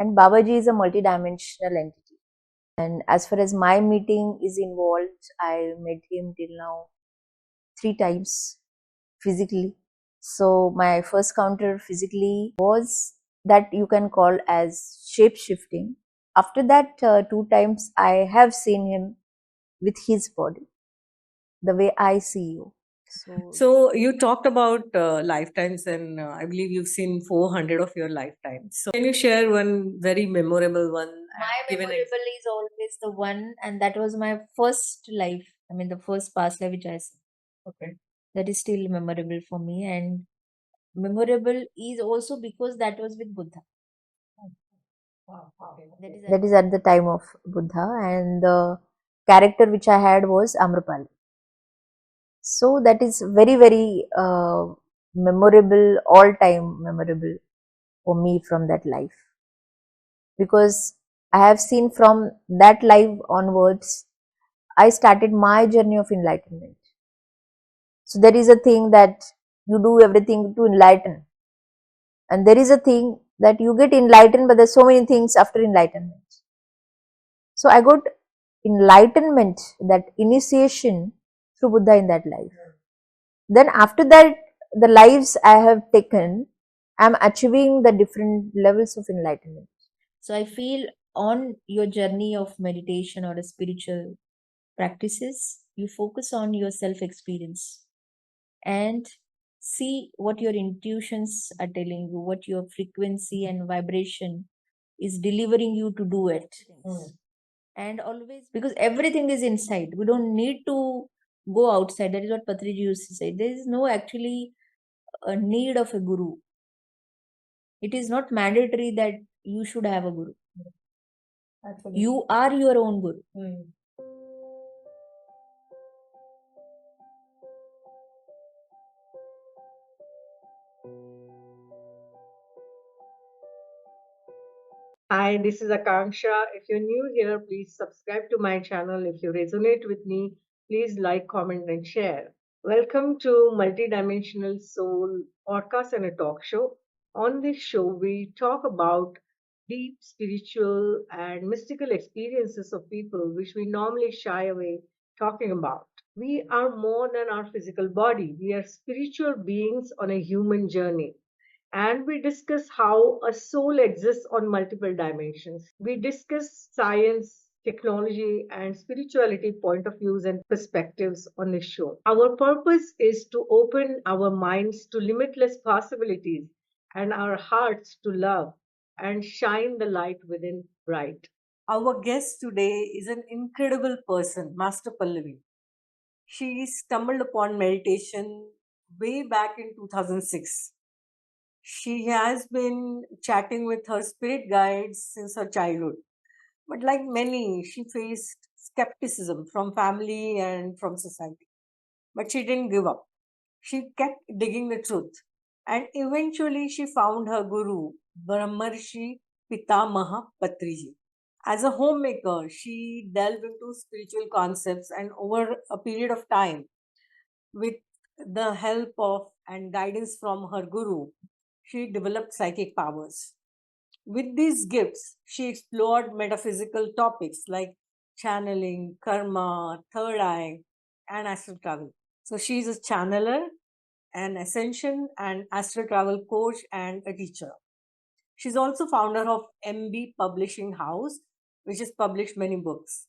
And Babaji is a multidimensional entity. And as far as my meeting is involved, I met him till now 3 times physically. So my first counter physically was that you can call as shape shifting. After that, 2 times I have seen him with his body, the way I see you. So you talked about lifetimes, and I believe you've seen 400 of your lifetimes. So can you share one very memorable one? My memorable is always the one, and that was my first life. I mean, the first past life which I saw. Okay. That is still memorable for me, and memorable is also because that was with Buddha. That is at the time of Buddha, and the character which I had was Amrapali. So that is very, very memorable, all time memorable for me from that life. Because I have seen from that life onwards, I started my journey of enlightenment. So there is a thing that you do everything to enlighten. And there is a thing that you get enlightened, but there's so many things after enlightenment. So I got enlightenment, that initiation through Buddha in that life. Then after that, the lives I have taken, I'm achieving the different levels of enlightenment. So I feel on your journey of meditation or a spiritual practices, you focus on your self experience and see what your intuitions are telling you, what your frequency and vibration is delivering you to do it. And always, because everything is inside, we don't need to go outside. That is what Patriji used to say. There is no actually a need of a guru. It is not mandatory that you should have a guru. You are your own guru. Hi, this is Akanksshaa. If you're new here, please subscribe to my channel. If you resonate with me, please like, comment, and share. Welcome to Multidimensional Soul Podcast and a Talk Show. On this show, we talk about deep spiritual and mystical experiences of people which we normally shy away talking about. We are more than our physical body, we are spiritual beings on a human journey, and we discuss how a soul exists on multiple dimensions. We discuss science, technology, and spirituality point of views and perspectives on this show. Our purpose is to open our minds to limitless possibilities and our hearts to love and shine the light within bright. Our guest today is an incredible person, Master Pallavi. She stumbled upon meditation way back in 2006. She has been chatting with her spirit guides since her childhood. But like many, she faced skepticism from family and from society. But she didn't give up. She kept digging the truth. And eventually she found her guru, Brahmarshi Pitamaha Patriji. As a homemaker, she delved into spiritual concepts, and over a period of time, with the help of and guidance from her guru, she developed psychic powers. With these gifts, she explored metaphysical topics like channeling, karma, third eye, and astral travel. So she is a channeler, an Ascension and Astral Travel coach, and a teacher. She's also founder of MB Publishing House, which has published many books.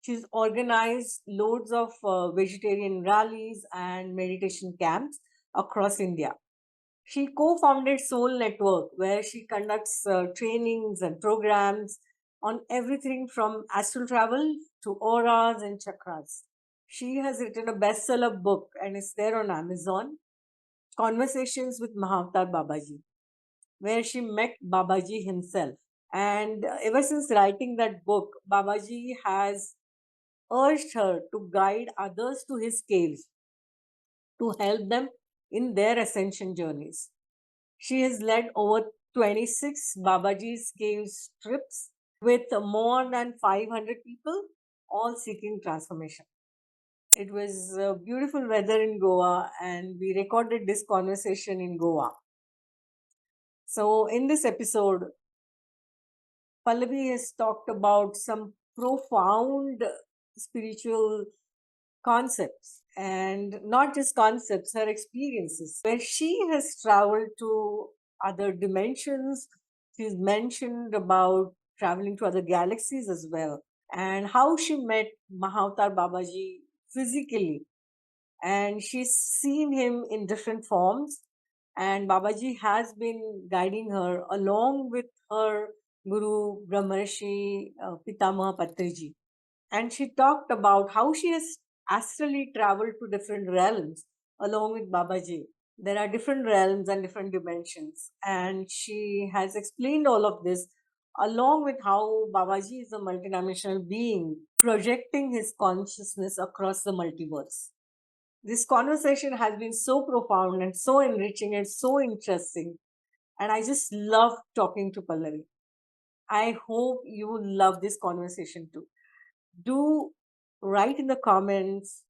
She's organized loads of vegetarian rallies and meditation camps across India. She co founded Soul Network, where she conducts trainings and programs on everything from astral travel to auras and chakras. She has written a bestseller book and is there on Amazon, Conversations with Mahavatar Babaji, where she met Babaji himself. And ever since writing that book, Babaji has urged her to guide others to his caves to help them in their ascension journeys. She has led over 26 Babaji's caves trips with more than 500 people, all seeking transformation. It was beautiful weather in Goa, and we recorded this conversation in Goa. So, in this episode, Pallavi has talked about some profound spiritual concepts, and not just concepts, her experiences, where she has traveled to other dimensions. She's mentioned about traveling to other galaxies as well, and how she met Mahavatar Babaji physically, and she's seen him in different forms, and Babaji has been guiding her along with her Guru Brahmarshi Pitamaha Patriji. And she talked about how she has astrally traveled to different realms along with Babaji. There are different realms and different dimensions, and she has explained all of this along with how Babaji is a multidimensional being projecting his consciousness across the multiverse. This conversation has been so profound and so enriching and so interesting, and I just love talking to Pallavi. I hope you will love this conversation too. Do write in the comments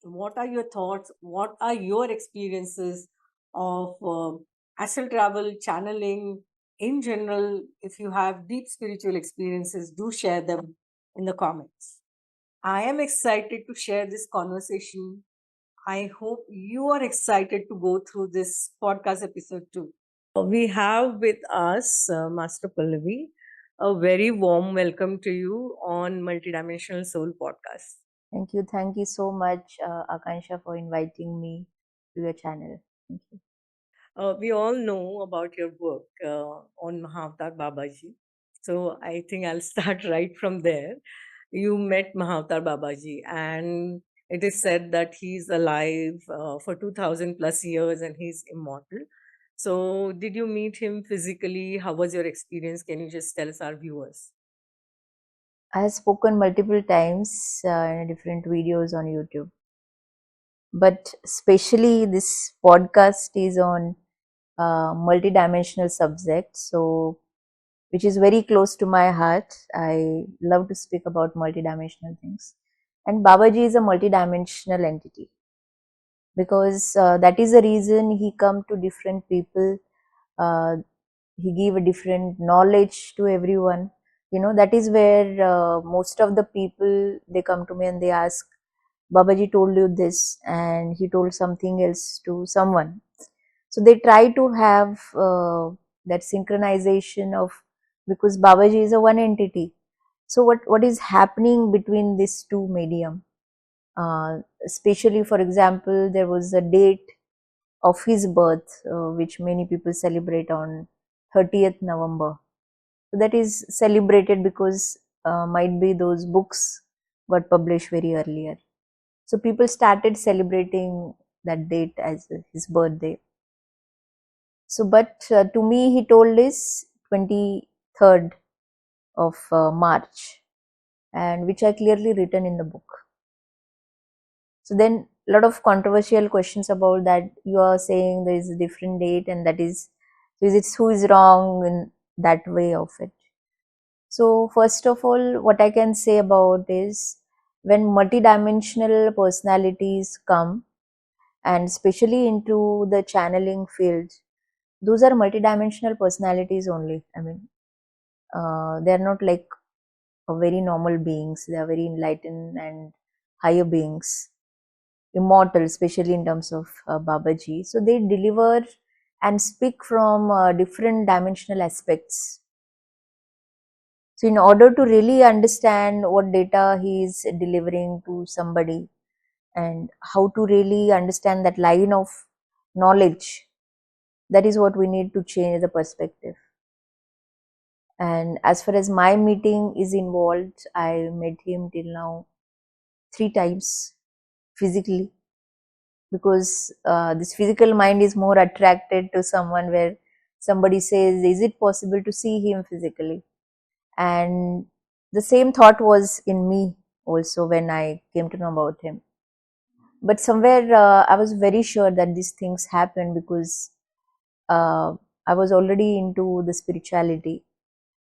what are your thoughts, what are your experiences of astral travel, channeling in general. If you have deep spiritual experiences, do share them in the comments. I am excited to share this conversation. I hope you are excited to go through this podcast episode too. We have with us Master Pallavi. A very warm welcome to you on Multidimensional Soul Podcast. Thank you so much, Akanksshaa, for inviting me to your channel. Thank you. We all know about your work on Mahavatar Babaji. So I think I'll start right from there. You met Mahavatar Babaji, and it is said that he's alive for 2000 plus years and he's immortal. So, did you meet him physically? How was your experience? Can you just tell us, our viewers? I have spoken multiple times in different videos on YouTube, but especially this podcast is on multidimensional subject, so which is very close to my heart. I love to speak about multidimensional things, and Babaji is a multidimensional entity because that is the reason he come to different people. Uh, he give a different knowledge to everyone. That is where most of the people, they come to me and they ask, Babaji told you this and he told something else to someone. So they try to have that synchronization of, because Babaji is a one entity. So what is happening between these two medium? Especially, for example, there was a date of his birth, which many people celebrate on 30th November. So that is celebrated because might be those books got published very earlier. So people started celebrating that date as his birthday. So, but to me, he told is 23rd of March, and which I clearly written in the book. So then a lot of controversial questions about that. You are saying there is a different date, and that is it who is wrong in that way of it. So first of all, what I can say about is when multidimensional personalities come, and especially into the channeling field, those are multidimensional personalities only. I mean, they are not like very normal beings. They are very enlightened and higher beings, immortal, especially in terms of Babaji. So they deliver and speak from different dimensional aspects. So in order to really understand what data he is delivering to somebody and how to really understand that line of knowledge, that is what we need to change the perspective. And as far as my meeting is involved, I met him till now 3 times physically, because this physical mind is more attracted to someone where somebody says, is it possible to see him physically? And the same thought was in me also when I came to know about him. But somewhere I was very sure that these things happen because I was already into the spirituality.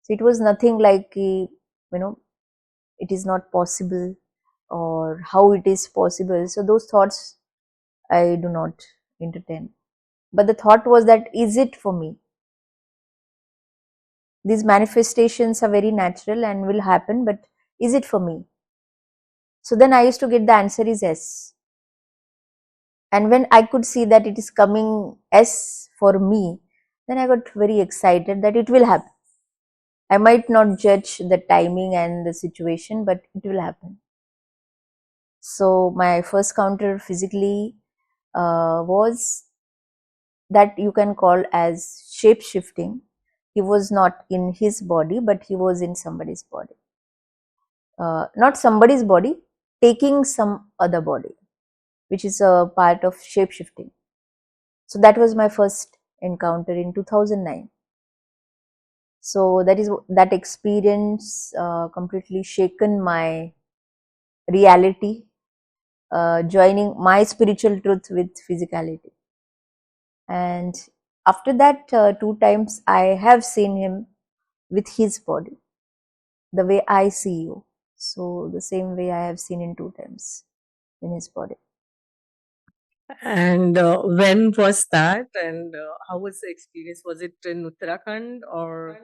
So it was nothing like, it is not possible or how it is possible. So those thoughts I do not entertain. But the thought was that, is it for me? these manifestations are very natural and will happen, but is it for me? So then I used to get the answer is yes. And when I could see that it is coming yes for me, then I got very excited that it will happen. I might not judge the timing and the situation, but it will happen. So my first counter physically was that you can call as shape shifting. He was not in his body, but he was in somebody's body. Not somebody's body, taking some other body, which is a part of shape shifting. So that was my first encounter in 2009. So that experience completely shaken my reality, joining my spiritual truth with physicality. And after that, 2 times I have seen him with his body, the way I see you. So the same way I have seen him 2 times in his body. And when was that? And how was the experience? Was it in Uttarakhand or?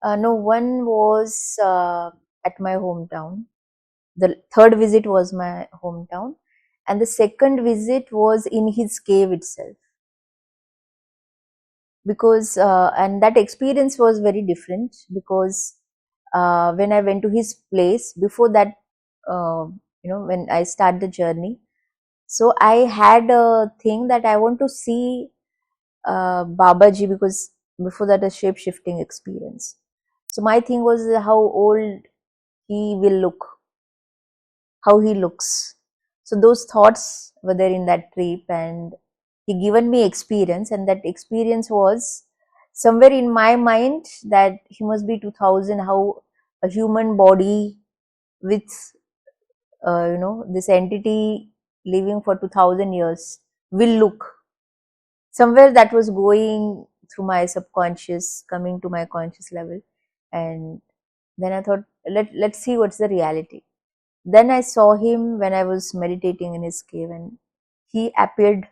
No, one was at my hometown. The third visit was my hometown, and the second visit was in his cave itself. Because and that experience was very different, because when I went to his place before that, when I start the journey, so I had a thing that I want to see Babaji, because before that a shape shifting experience. So my thing was how old he will look, how he looks. So those thoughts were there in that trip, and he given me experience, and that experience was somewhere in my mind that he must be 2000, how a human body with this entity living for 2000 years will look. Somewhere that was going through my subconscious, coming to my conscious level. And then I thought, let's see what's the reality. Then I saw him when I was meditating in his cave, and he appeared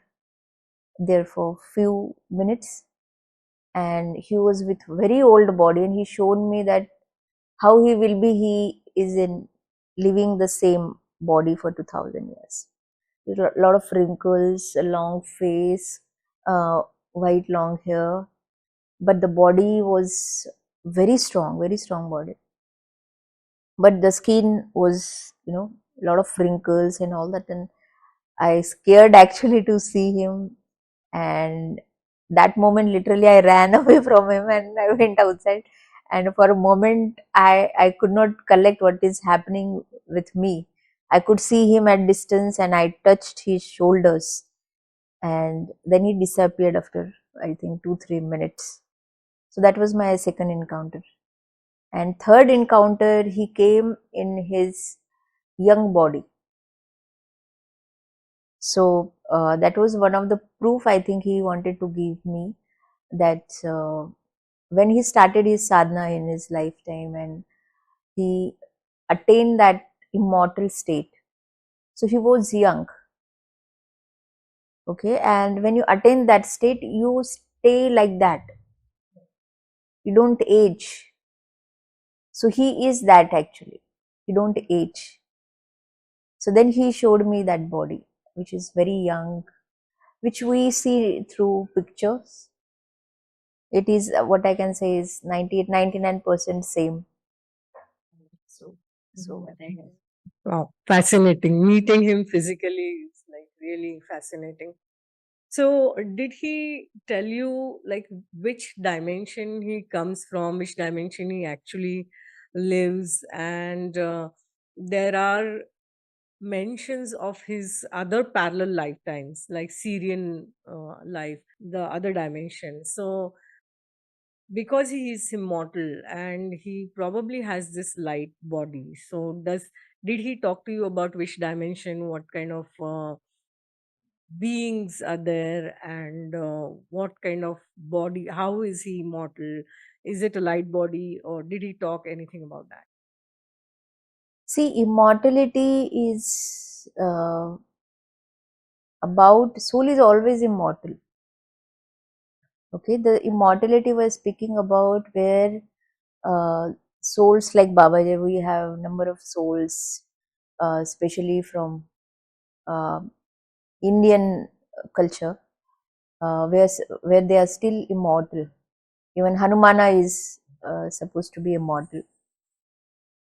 there for few minutes, and he was with very old body, and he showed me that how he will be. He is in living the same body for 2000 years. There's a lot of wrinkles, a long face, white long hair, but the body was very strong body. But the skin was, a lot of wrinkles and all that, and I scared actually to see him. And that moment, literally, I ran away from him and I went outside. And for a moment, I could not collect what is happening with me. I could see him at distance, and I touched his shoulders. And then he disappeared after, I think, 2-3 minutes. So that was my second encounter. And third encounter, he came in his young body. So that was one of the proof I think he wanted to give me, that when he started his sadhana in his lifetime and he attained that immortal state. So he was young. Okay, and when you attain that state, you stay like that. You don't age. So he is that actually. You don't age. So then he showed me that body, which is very young, which we see through pictures. It is what I can say is 98-99% same. So Wow, fascinating. Meeting him physically is like really fascinating. So, did he tell you like which dimension he comes from, which dimension he actually lives, and there are mentions of his other parallel lifetimes, like Syrian life, the other dimension. So, because he is immortal and he probably has this light body, so did he talk to you about which dimension, what kind of beings are there, and what kind of body, how is he immortal, is it a light body, or did he talk anything about that? see, immortality is about soul is always immortal. Okay, the immortality we're speaking about, where uh, souls like Babaji, we have number of souls, especially from uh, Indian culture, where they are still immortal. Even Hanumana is supposed to be immortal.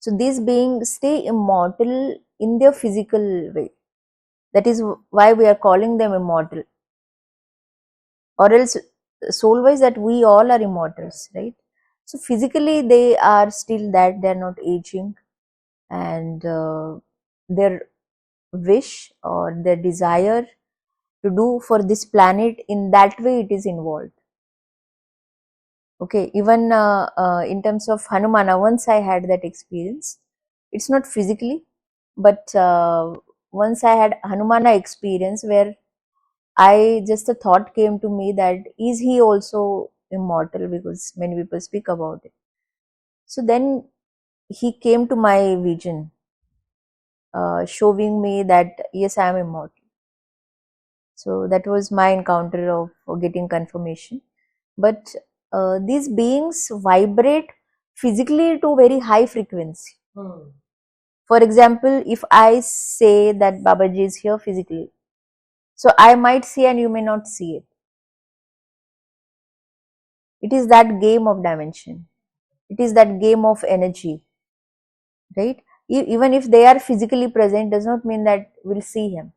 So these beings stay immortal in their physical way. That is why we are calling them immortal. Or else, soul wise, that we all are immortals, right? So physically, they are still that, they are not aging, and their wish or their desire to do for this planet in that way, it is involved. Okay, even in terms of Hanumana, once I had that experience. It's not physically, but once I had Hanumana experience where I just a thought came to me that is he also immortal, because many people speak about it. So then he came to my vision, showing me that yes, I am immortal. So that was my encounter of getting confirmation. But these beings vibrate physically to very high frequency. For example, if I say that Babaji is here physically, so I might see and you may not see it. It is that game of dimension. It is that game of energy, right? Even if they are physically present, does not mean that we'll see him,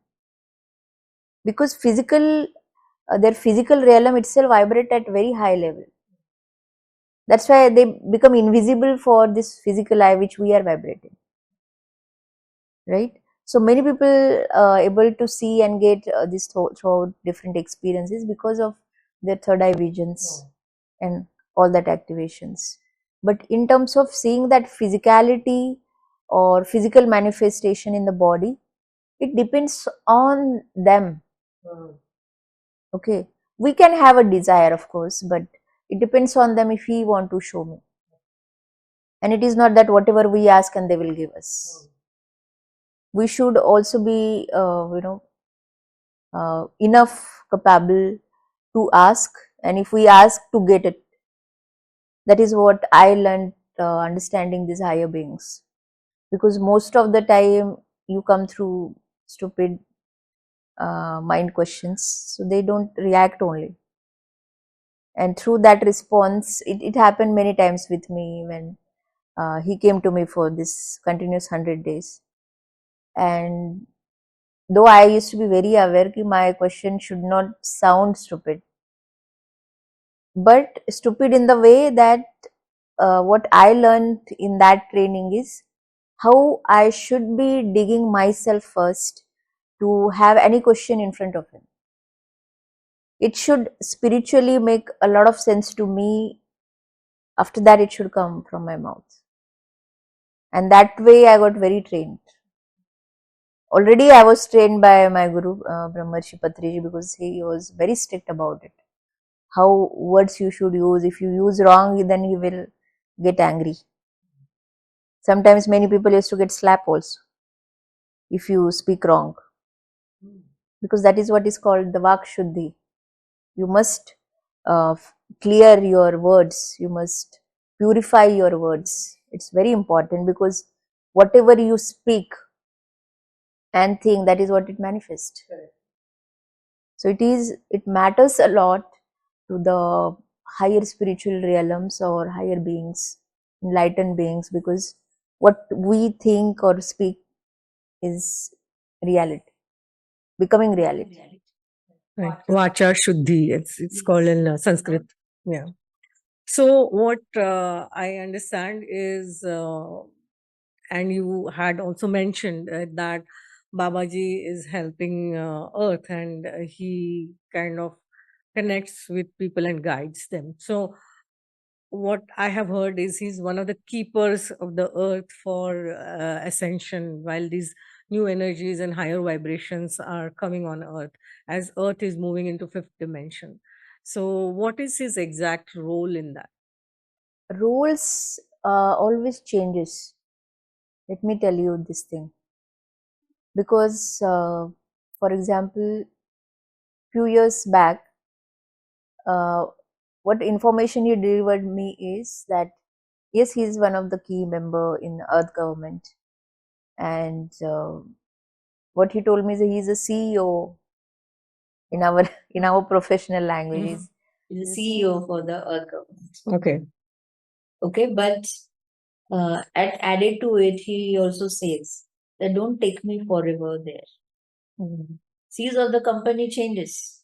because their physical realm itself vibrate at very high level. That's why they become invisible for this physical eye which we are vibrating, right? So many people able to see and get this throughout different experiences because of their third eye visions and all that activations. But in terms of seeing that physicality or physical manifestation in the body, it depends on them. Okay, we can have a desire, of course, but it depends on them if he want to show me. And it is not that whatever we ask and they will give us. We should also be enough capable to ask, and if we ask, to get it. That is what I learned, understanding these higher beings, because most of the time you come through stupid mind questions, so they don't react only, and through that response, it happened many times with me when he came to me for this continuous 100 days. And though I used to be very aware that my question should not sound stupid, but stupid in the way that what I learned in that training is how I should be digging myself first to have any question in front of him. It should spiritually make a lot of sense to me. After that, it should come from my mouth. And that way, I got very trained. Already, I was trained by my guru, Brahmarshi Patriji, because he was very strict about it. How words you should use. If you use wrong, then he will get angry. Sometimes many people used to get slapped also if you speak wrong, because that is what is called the Vak Shuddhi. You must uh, clear your words, you must purify your words. It's very important, because whatever you speak and think, that is what it manifests. So it matters a lot to the higher spiritual realms or higher beings, enlightened beings, because what we think or speak is reality, becoming reality. Right. Vacha Shuddhi, it's called in Sanskrit. Yeah. So what I understand is, and you had also mentioned that Babaji is helping Earth, and he kind of connects with people and guides them. So what I have heard is he's one of the keepers of the Earth for ascension, while these new energies and higher vibrations are coming on Earth as Earth is moving into fifth dimension. So what is his exact role in that? Rules always changes. Let me tell you this thing, because for example, few years back, what information he delivered me is that yes, he is one of the key member in Earth government, and what he told me is that he is a CEO in our in our professional language. He's a CEO for the Earth government. Okay. Okay, but added to it, he also says that don't take me forever there. Seas of the company changes,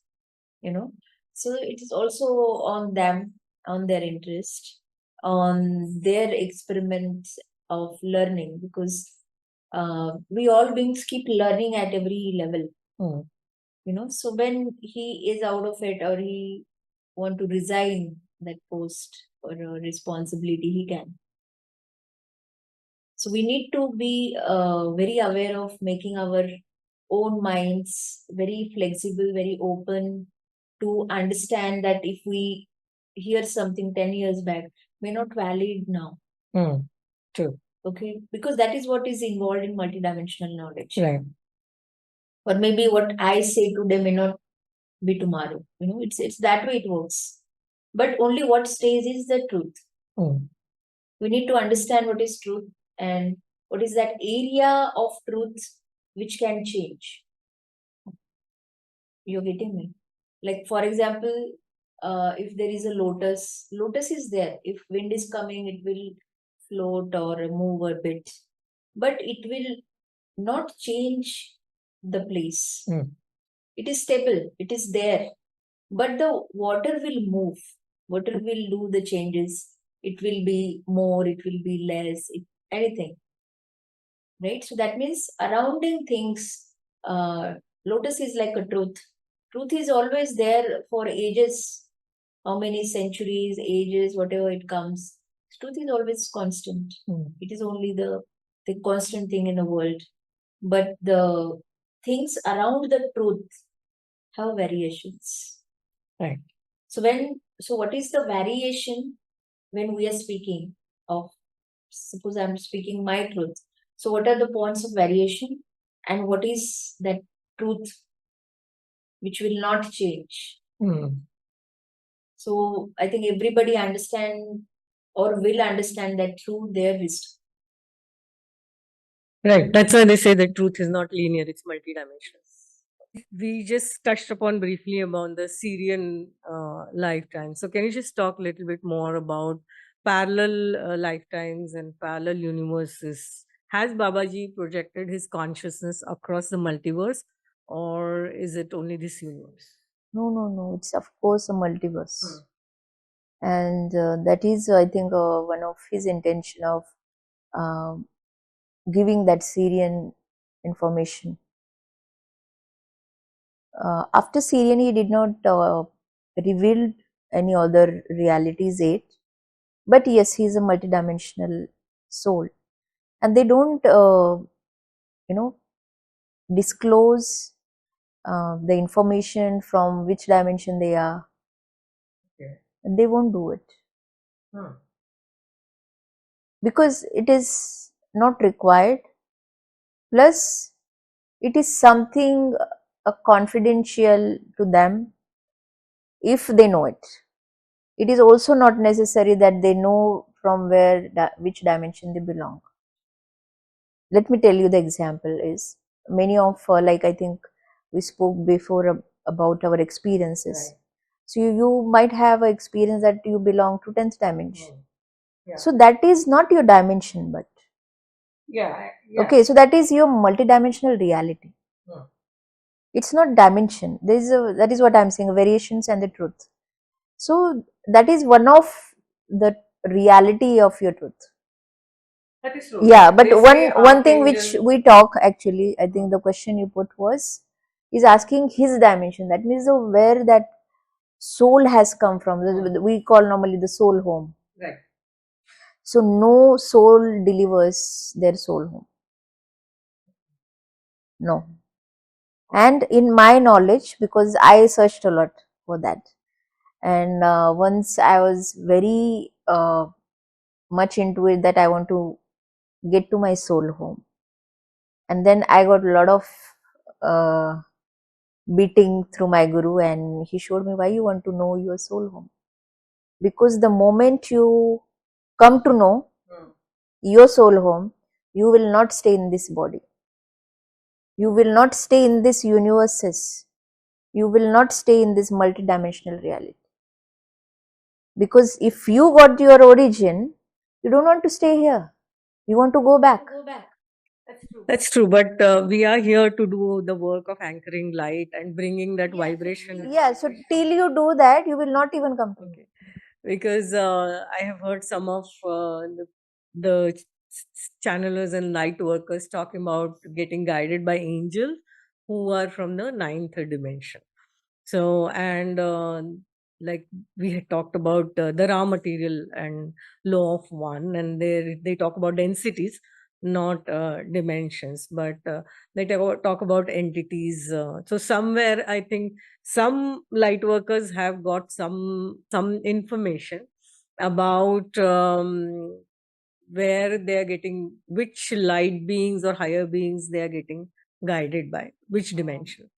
you know. So it is also on them, on their interest, on their experiments of learning, because we all beings keep learning at every level, you know. So when he is out of it, or he want to resign that post or responsibility, he can. So we need to be very aware of making our own minds very flexible, very open, to understand that if we hear something 10 years back, may not valid now. True. Okay, because that is what is involved in multidimensional knowledge. Right. Or maybe what I say today may not be tomorrow. You know, it's that way it works. But only what stays is the truth. We need to understand what is truth and what is that area of truth which can change. You're getting me? Like, for example, if there is a lotus is there. If wind is coming, it will float or move a bit, but it will not change the place. It is stable, it is there, but the water will move. Water will do the changes. It will be more, it will be less, anything, right? So that means surrounding things, lotus is like a truth. Truth is always there for ages, how many centuries, ages, whatever it comes. Truth is always constant. It is only the constant thing in the world. But the things around the truth have variations. Right. So what is the variation when we are speaking of, suppose I'm speaking my truth. So what are the points of variation, and what is that truth which will not change? So I think everybody understand or will understand that through their wisdom. Right. That's why they say that truth is not linear, it's multidimensional. We just touched upon briefly about the Syrian lifetime. So, can you just talk a little bit more about parallel lifetimes and parallel universes? Has Babaji projected his consciousness across the multiverse, or is it only this universe? No. It's of course a multiverse. And that is, I think, one of his intention of giving that Syrian information. After Syrian, he did not reveal any other realities yet. But yes, he is a multidimensional soul, and they don't, disclose the information from which dimension they are. Okay. And they won't do it because it is not required. Plus, it is something confidential to them if they know it. It is also not necessary that they know from which dimension they belong. Let me tell you the example is many of like I think we spoke before about our experiences. Right. So you might have an experience that you belong to 10th dimension. Yeah. So that is not your dimension, but yeah. Okay, so that is your multidimensional reality. It's not dimension. That is what I'm saying, variations and the truth. So that is one of the reality of your truth. That is true. Yeah, but They say one thing which archangels- we talk actually, I think the question you put is asking his dimension. That means where that soul has come from. We call normally the soul home. Right. So no soul delivers their soul home. No. And in my knowledge, because I searched a lot for that, and once I was very much into it that I want to get to my soul home, and then I got a lot of beating through my guru, and he showed me why you want to know your soul home. Because the moment you come to know your soul home, you will not stay in this body. You will not stay in this universes. You will not stay in this multidimensional reality. Because if you got your origin, you don't want to stay here. You want to go back. That's true, but we are here to do the work of anchoring light and bringing that vibration. Yeah, so till you do that, you will not even come to know. Okay. Because I have heard some of the channelers and light workers talking about getting guided by angels who are from the ninth dimension. So, and like we had talked about the raw material and law of one, and they talk about densities, not dimensions, but they talk about entities. So somewhere I think some light workers have got some information about where they are getting, which light beings or higher beings they are getting guided by, which dimension.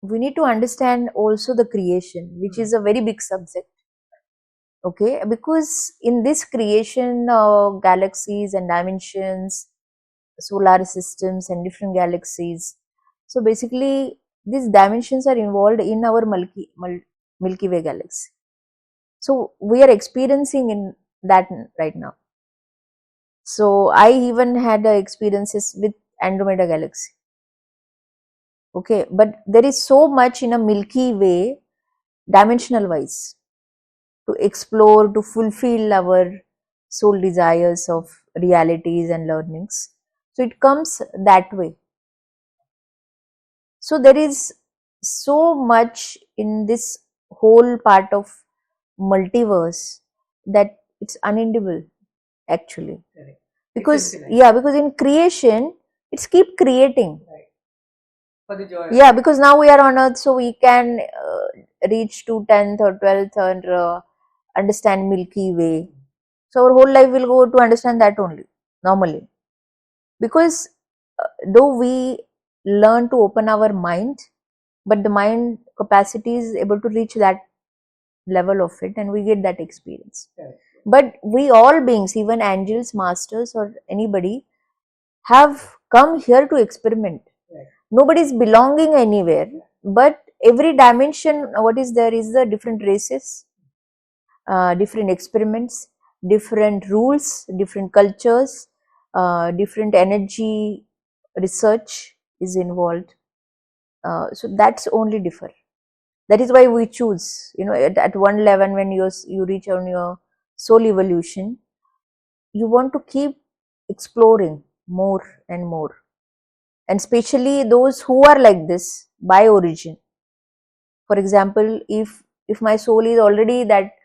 We need to understand also the creation, which is a very big subject. Okay, because in this creation, galaxies and dimensions, solar systems, and different galaxies. So basically, these dimensions are involved in our Milky Way galaxy. So we are experiencing in that right now. So I even had experiences with Andromeda galaxy. Okay, but there is so much in a Milky Way, dimensional wise, to explore, to fulfill our soul desires of realities and learnings. So it comes that way. So there is so much in this whole part of multiverse that it's unendable actually. Correct. Because because in creation it's keep creating. Right. For the joy. Yeah, because now we are on earth, so we can reach to 10th or 12th or understand Milky Way. So our whole life will go to understand that only normally. Because though we learn to open our mind, but the mind capacity is able to reach that level of it, and we get that experience. Correct. But we all beings, even angels, masters, or anybody, have come here to experiment. Right. Nobody is belonging anywhere, but every dimension, what is there is the different races, different experiments, different rules, different cultures, different energy research is involved. So that's only differ. That is why we choose. At one level, when you reach on your soul evolution, you want to keep exploring more and more, and especially those who are like this by origin. For example, if my soul is already that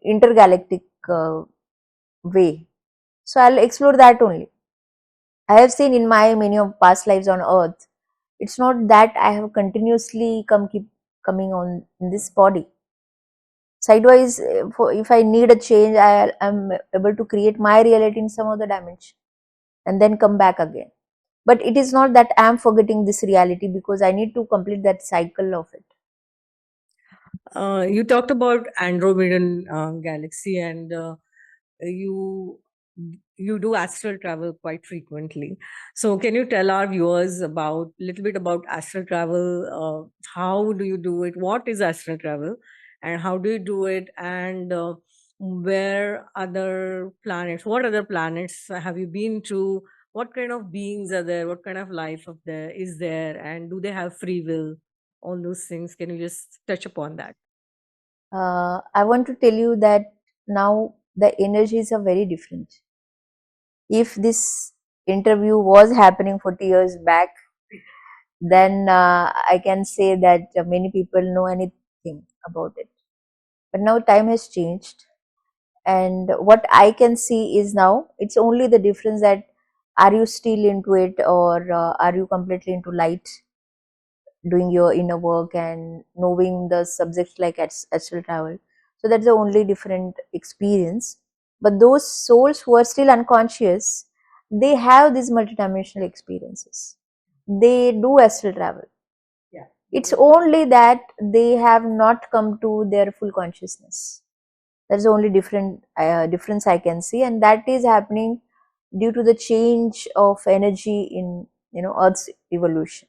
intergalactic way, so I'll explore that only. I have seen in my many of past lives on earth, it's not that I have continuously keep coming on in this body. Sidewise, if I need a change, I am able to create my reality in some other dimension and then come back again. But it is not that I am forgetting this reality, because I need to complete that cycle of it. You talked about Andromedan galaxy, and you you do astral travel quite frequently. So, can you tell our viewers about little bit about astral travel? How do you do it? What is astral travel, and how do you do it? And where other planets? What other planets have you been to? What kind of beings are there? What kind of life of there is there? And do they have free will? All those things. Can you just touch upon that? I want to tell you that now the energies are very different. If this interview was happening 40 years back, then I can say that many people know anything about it. But now time has changed, and what I can see is now it's only the difference that are you still into it, or are you completely into light, doing your inner work and knowing the subjects like astral travel. So that's the only different experience. But those souls who are still unconscious, they have these multidimensional experiences. They do astral travel. Yeah. It's only that they have not come to their full consciousness. That's the only difference I can see, and that is happening due to the change of energy in Earth's evolution.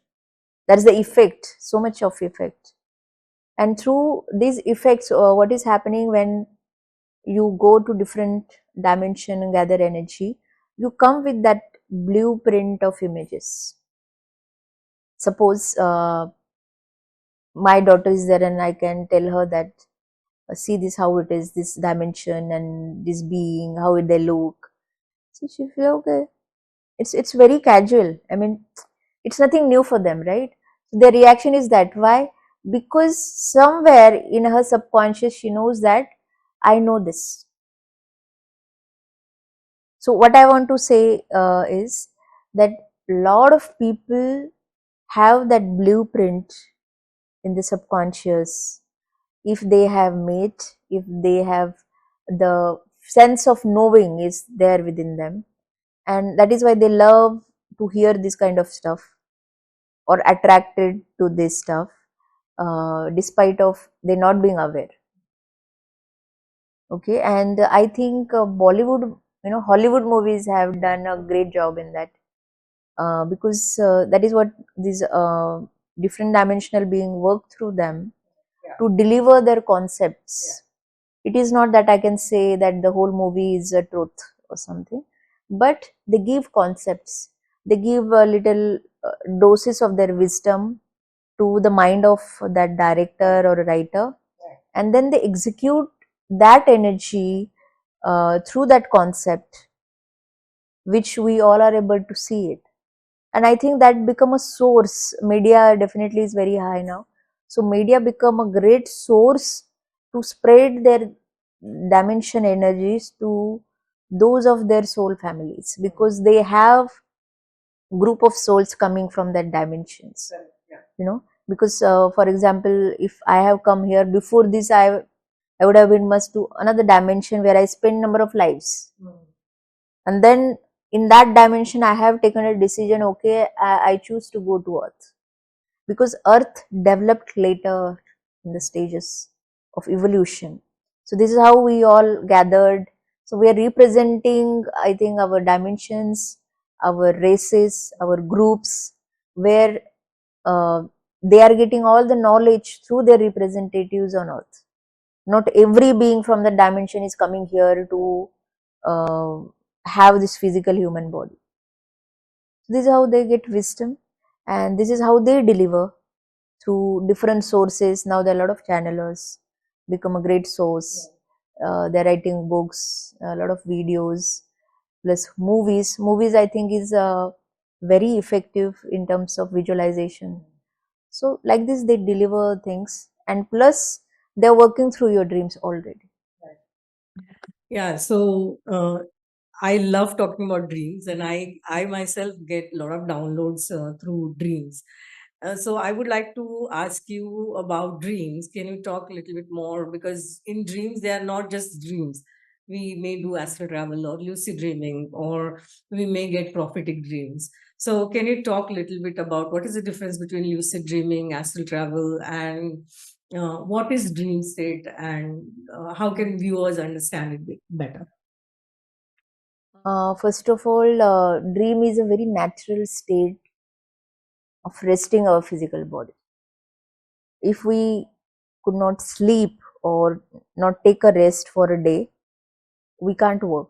That's the effect, so much of effect. And through these effects, what is happening when you go to different dimension and gather energy, you come with that blueprint of images. Suppose my daughter is there and I can tell her that see this how it is, this dimension and this being, how they look. So she feel okay. It's very casual. I mean, it's nothing new for them, right? Their reaction is that. Why? Because somewhere in her subconscious she knows that I know this. So what I want to say is that lot of people have that blueprint in the subconscious. If they have mate, if they have the sense of knowing is there within them, and that is why they love to hear this kind of stuff or attracted to this stuff, despite of they not being aware. Okay, and I think Bollywood, Hollywood movies have done a great job in that, because that is what these different dimensional being work through them to deliver their concepts. It is not that I can say that the whole movie is a truth or something, but they give concepts. They give a little doses of their wisdom to the mind of that director or a writer, and then they execute that energy through that concept, which we all are able to see it. And I think that become a source. Media definitely is very high now, so media become a great source to spread their dimension energies to those of their soul families, because they have group of souls coming from that dimensions. Because for example, if I have come here before this, I would have been must to another dimension where I spend number of lives, and then in that dimension I have taken a decision, okay, I choose to go to earth, because earth developed later in the stages of evolution. So this is how we all gathered. So we are representing, I think, our dimensions, our races, our groups, where uh, they are getting all the knowledge through their representatives on earth. Not every being from the dimension is coming here to uh, have this physical human body. So this is how they get wisdom, and this is how they deliver through different sources. Now there are a lot of channelers become a great source. They're writing books, a lot of videos, plus movies. Movies, I think, is very effective in terms of visualization. So like this, they deliver things, and plus they're working through your dreams already. Yeah, so I love talking about dreams, and I myself get a lot of downloads through dreams. So I would like to ask you about dreams. Can you talk a little bit more? Because in dreams, they are not just dreams. We may do astral travel or lucid dreaming, or we may get prophetic dreams. So can you talk a little bit about what is the difference between lucid dreaming, astral travel, and what is dream state, and how can viewers understand it better? First of all, dream is a very natural state of resting our physical body. If we could not sleep or not take a rest for a day, we can't work.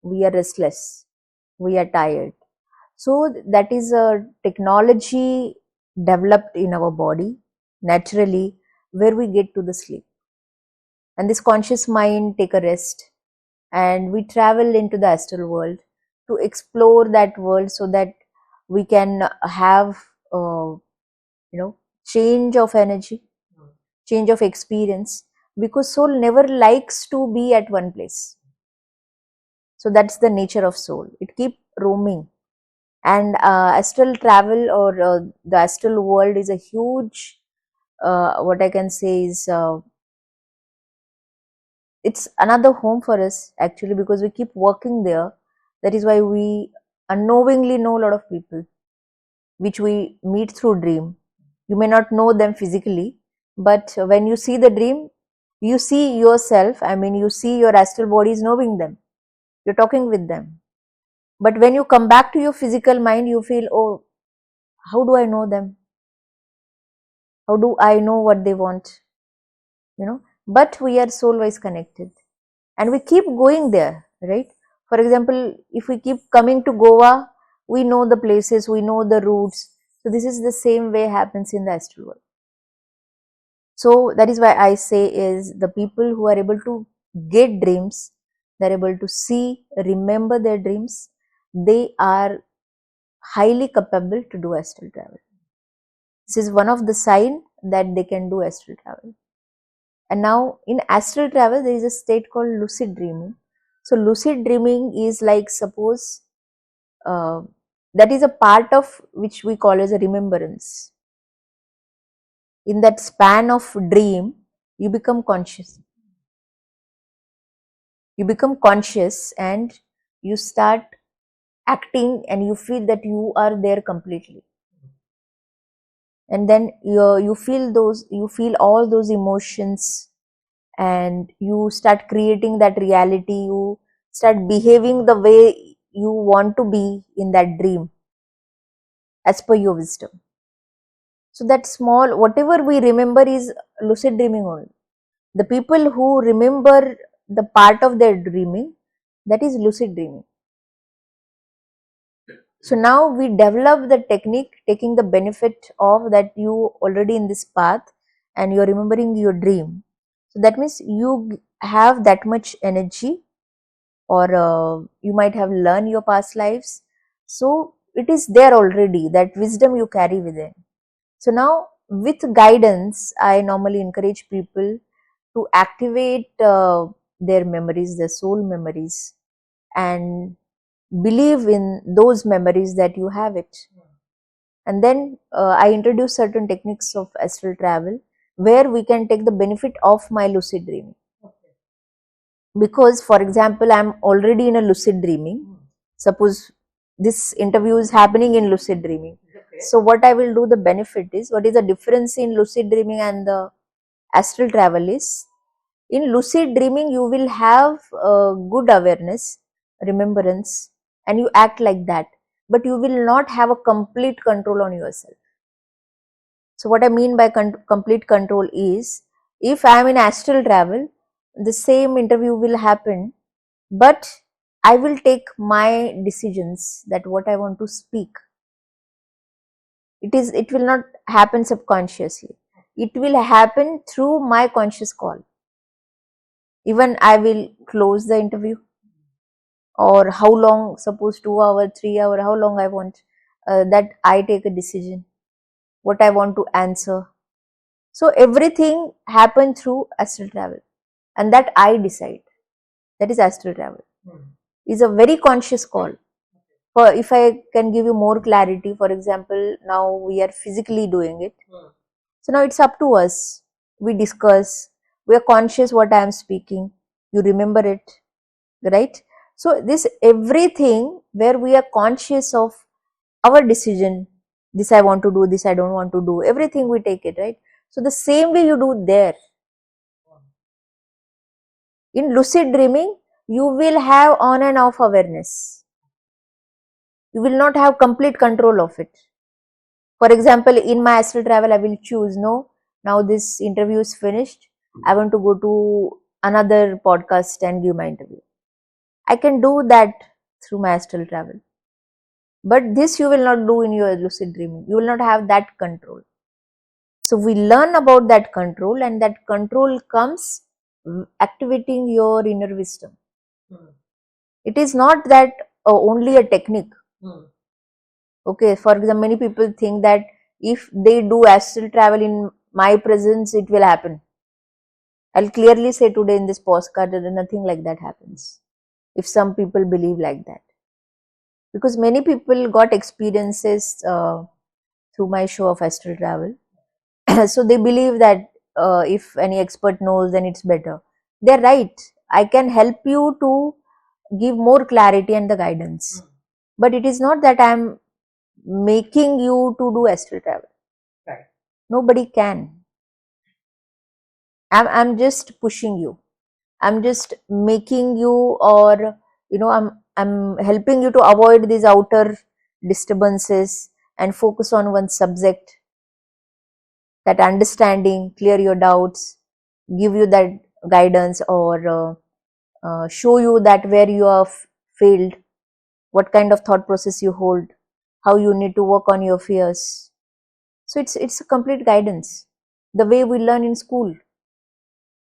We are restless. We are tired. So that is a technology developed in our body naturally, where we get to the sleep. And this conscious mind take a rest, and we travel into the astral world to explore that world, so that we can have change of energy, change of experience, because soul never likes to be at one place. So that's the nature of soul. It keep roaming. And astral travel, or the astral world, is a huge, what I can say is, it's another home for us actually, because we keep working there. That is why we unknowingly know a lot of people which we meet through dream. You may not know them physically, but when you see the dream, You see yourself, you see your astral bodies knowing them. You're talking with them. But when you come back to your physical mind, you feel, oh, how do I know them? How do I know what they want? But we are soul wise connected and we keep going there, right? For example, if we keep coming to Goa, we know the places, we know the routes. So this is the same way happens in the astral world. So that is why I say is the people who are able to get dreams, they're able to see, remember their dreams, they are highly capable to do astral travel. This is one of the sign that they can do astral travel. And now in astral travel, there is a state called lucid dreaming. So lucid dreaming is like, suppose that is a part of which we call as a remembrance. In that span of dream, you become conscious. You become conscious and you start acting and you feel that you are there completely. And then you feel all those emotions and you start creating that reality. You start behaving the way you want to be in that dream as per your wisdom. So that small, whatever we remember is lucid dreaming only. The people who remember the part of their dreaming, that is lucid dreaming. So now we develop the technique taking the benefit of that you already in this path and you're remembering your dream. So that means you have that much energy, or you might have learned your past lives. So it is there already, that wisdom you carry within. So now with guidance, I normally encourage people to activate their memories, their soul memories, and believe in those memories that you have it. And then I introduce certain techniques of astral travel where we can take the benefit of my lucid dreaming. Because for example, I'm already in a lucid dreaming. Suppose this interview is happening in lucid dreaming. So what I will do, the benefit is, what is the difference in lucid dreaming and the astral travel is, in lucid dreaming you will have good awareness, remembrance, and you act like that, but you will not have a complete control on yourself. So what I mean by complete control is, if I am in astral travel, the same interview will happen, but I will take my decisions, that what I want to speak. It will not happen subconsciously. It will happen through my conscious call. Even I will close the interview, or how long, suppose 2 hours, 3 hours, how long I want, that I take a decision, what I want to answer. So everything happened through astral travel, and that I decide. That is astral travel. Is a very conscious call. For if I can give you more clarity, for example, now we are physically doing it. So now it's up to us. We discuss. We are conscious what I am speaking. You remember it, right? So this everything where we are conscious of our decision. This I want to do. This I don't want to do. Everything we take it, right? So the same way you do there. In lucid dreaming, you will have on and off awareness. You will not have complete control of it. For example, in my astral travel, I will choose, no, now this interview is finished. I want to go to another podcast and give my interview. I can do that through my astral travel. But this you will not do in your lucid dreaming. You will not have that control. So we learn about that control, and that control comes activating your inner wisdom. It is not that only a technique. Okay, for example, many people think that if they do astral travel in my presence, it will happen. I'll clearly say today in this postcard that nothing like that happens. If some people believe like that. Because many people got experiences through my show of astral travel. So they believe that if any expert knows, then it's better. They're right. I can help you to give more clarity and the guidance. But it is not that I'm making you to do astral travel. Right. Nobody can. I'm just pushing you. I'm just making you, or I'm helping you to avoid these outer disturbances and focus on one subject, that understanding, clear your doubts, give you that guidance, or show you that where you have failed, what kind of thought process you hold, how you need to work on your fears. So it's a complete guidance. The way we learn in school,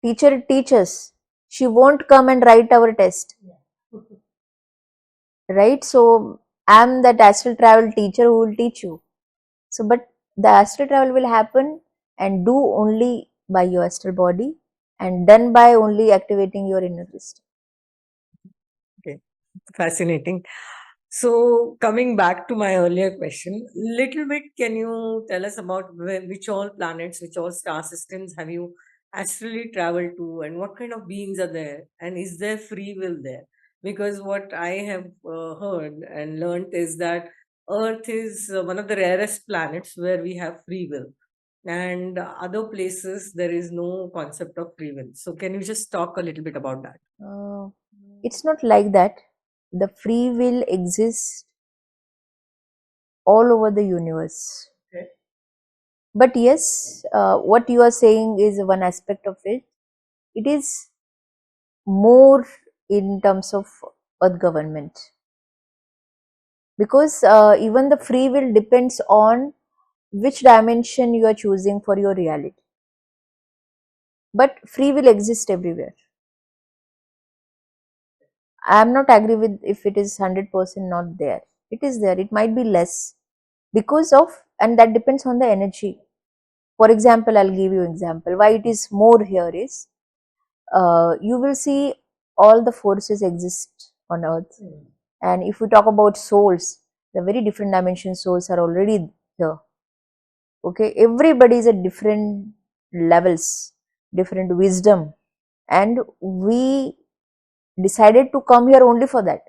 teacher teaches, she won't come and write our test, right? So I'm that astral travel teacher who will teach you. So, but the astral travel will happen and do only by your astral body, and done by only activating your inner system. Okay, fascinating. So, coming back to my earlier question, little bit, can you tell us about which all planets, which all star systems have you astrally traveled to, and what kind of beings are there, and is there free will there? Because what I have heard and learned is that Earth is one of the rarest planets where we have free will, and other places there is no concept of free will. So, can you just talk a little bit about that? It's not like that. The free will exists all over the universe. Okay. But yes, what you are saying is one aspect of it. It is more in terms of earth government, because even the free will depends on which dimension you are choosing for your reality. But free will exists everywhere. I am not agree with if it is 100% not there. It is there. It might be less because of, and that depends on the energy. For example, I'll give you example. Why it is more here is, you will see all the forces exist on earth. And if we talk about souls, the very different dimension souls are already here. Okay, everybody is at different levels, different wisdom, and we decided to come here only for that,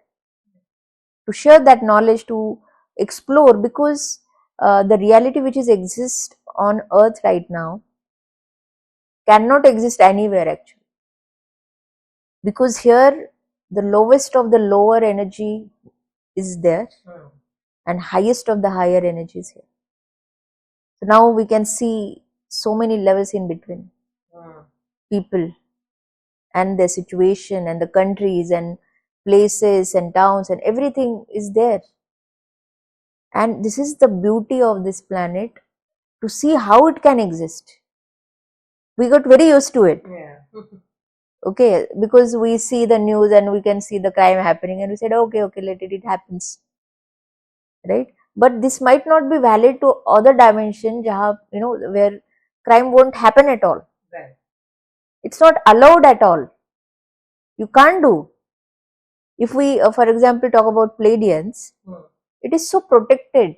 to share that knowledge, to explore, because the reality which is exist on earth right now cannot exist anywhere actually, because here the lowest of the lower energy is there, and highest of the higher energy is here. So now we can see so many levels in between people and their situation and the countries and places and towns and everything is there. And this is the beauty of this planet, to see how it can exist. We got very used to it. Yeah. Okay, because we see the news and we can see the crime happening, and we said, okay, let it happens, right? But this might not be valid to other dimension, jahan, where crime won't happen at all. Right. It's not allowed at all. You can't do. If we, for example, talk about Pleiadians, it is so protected.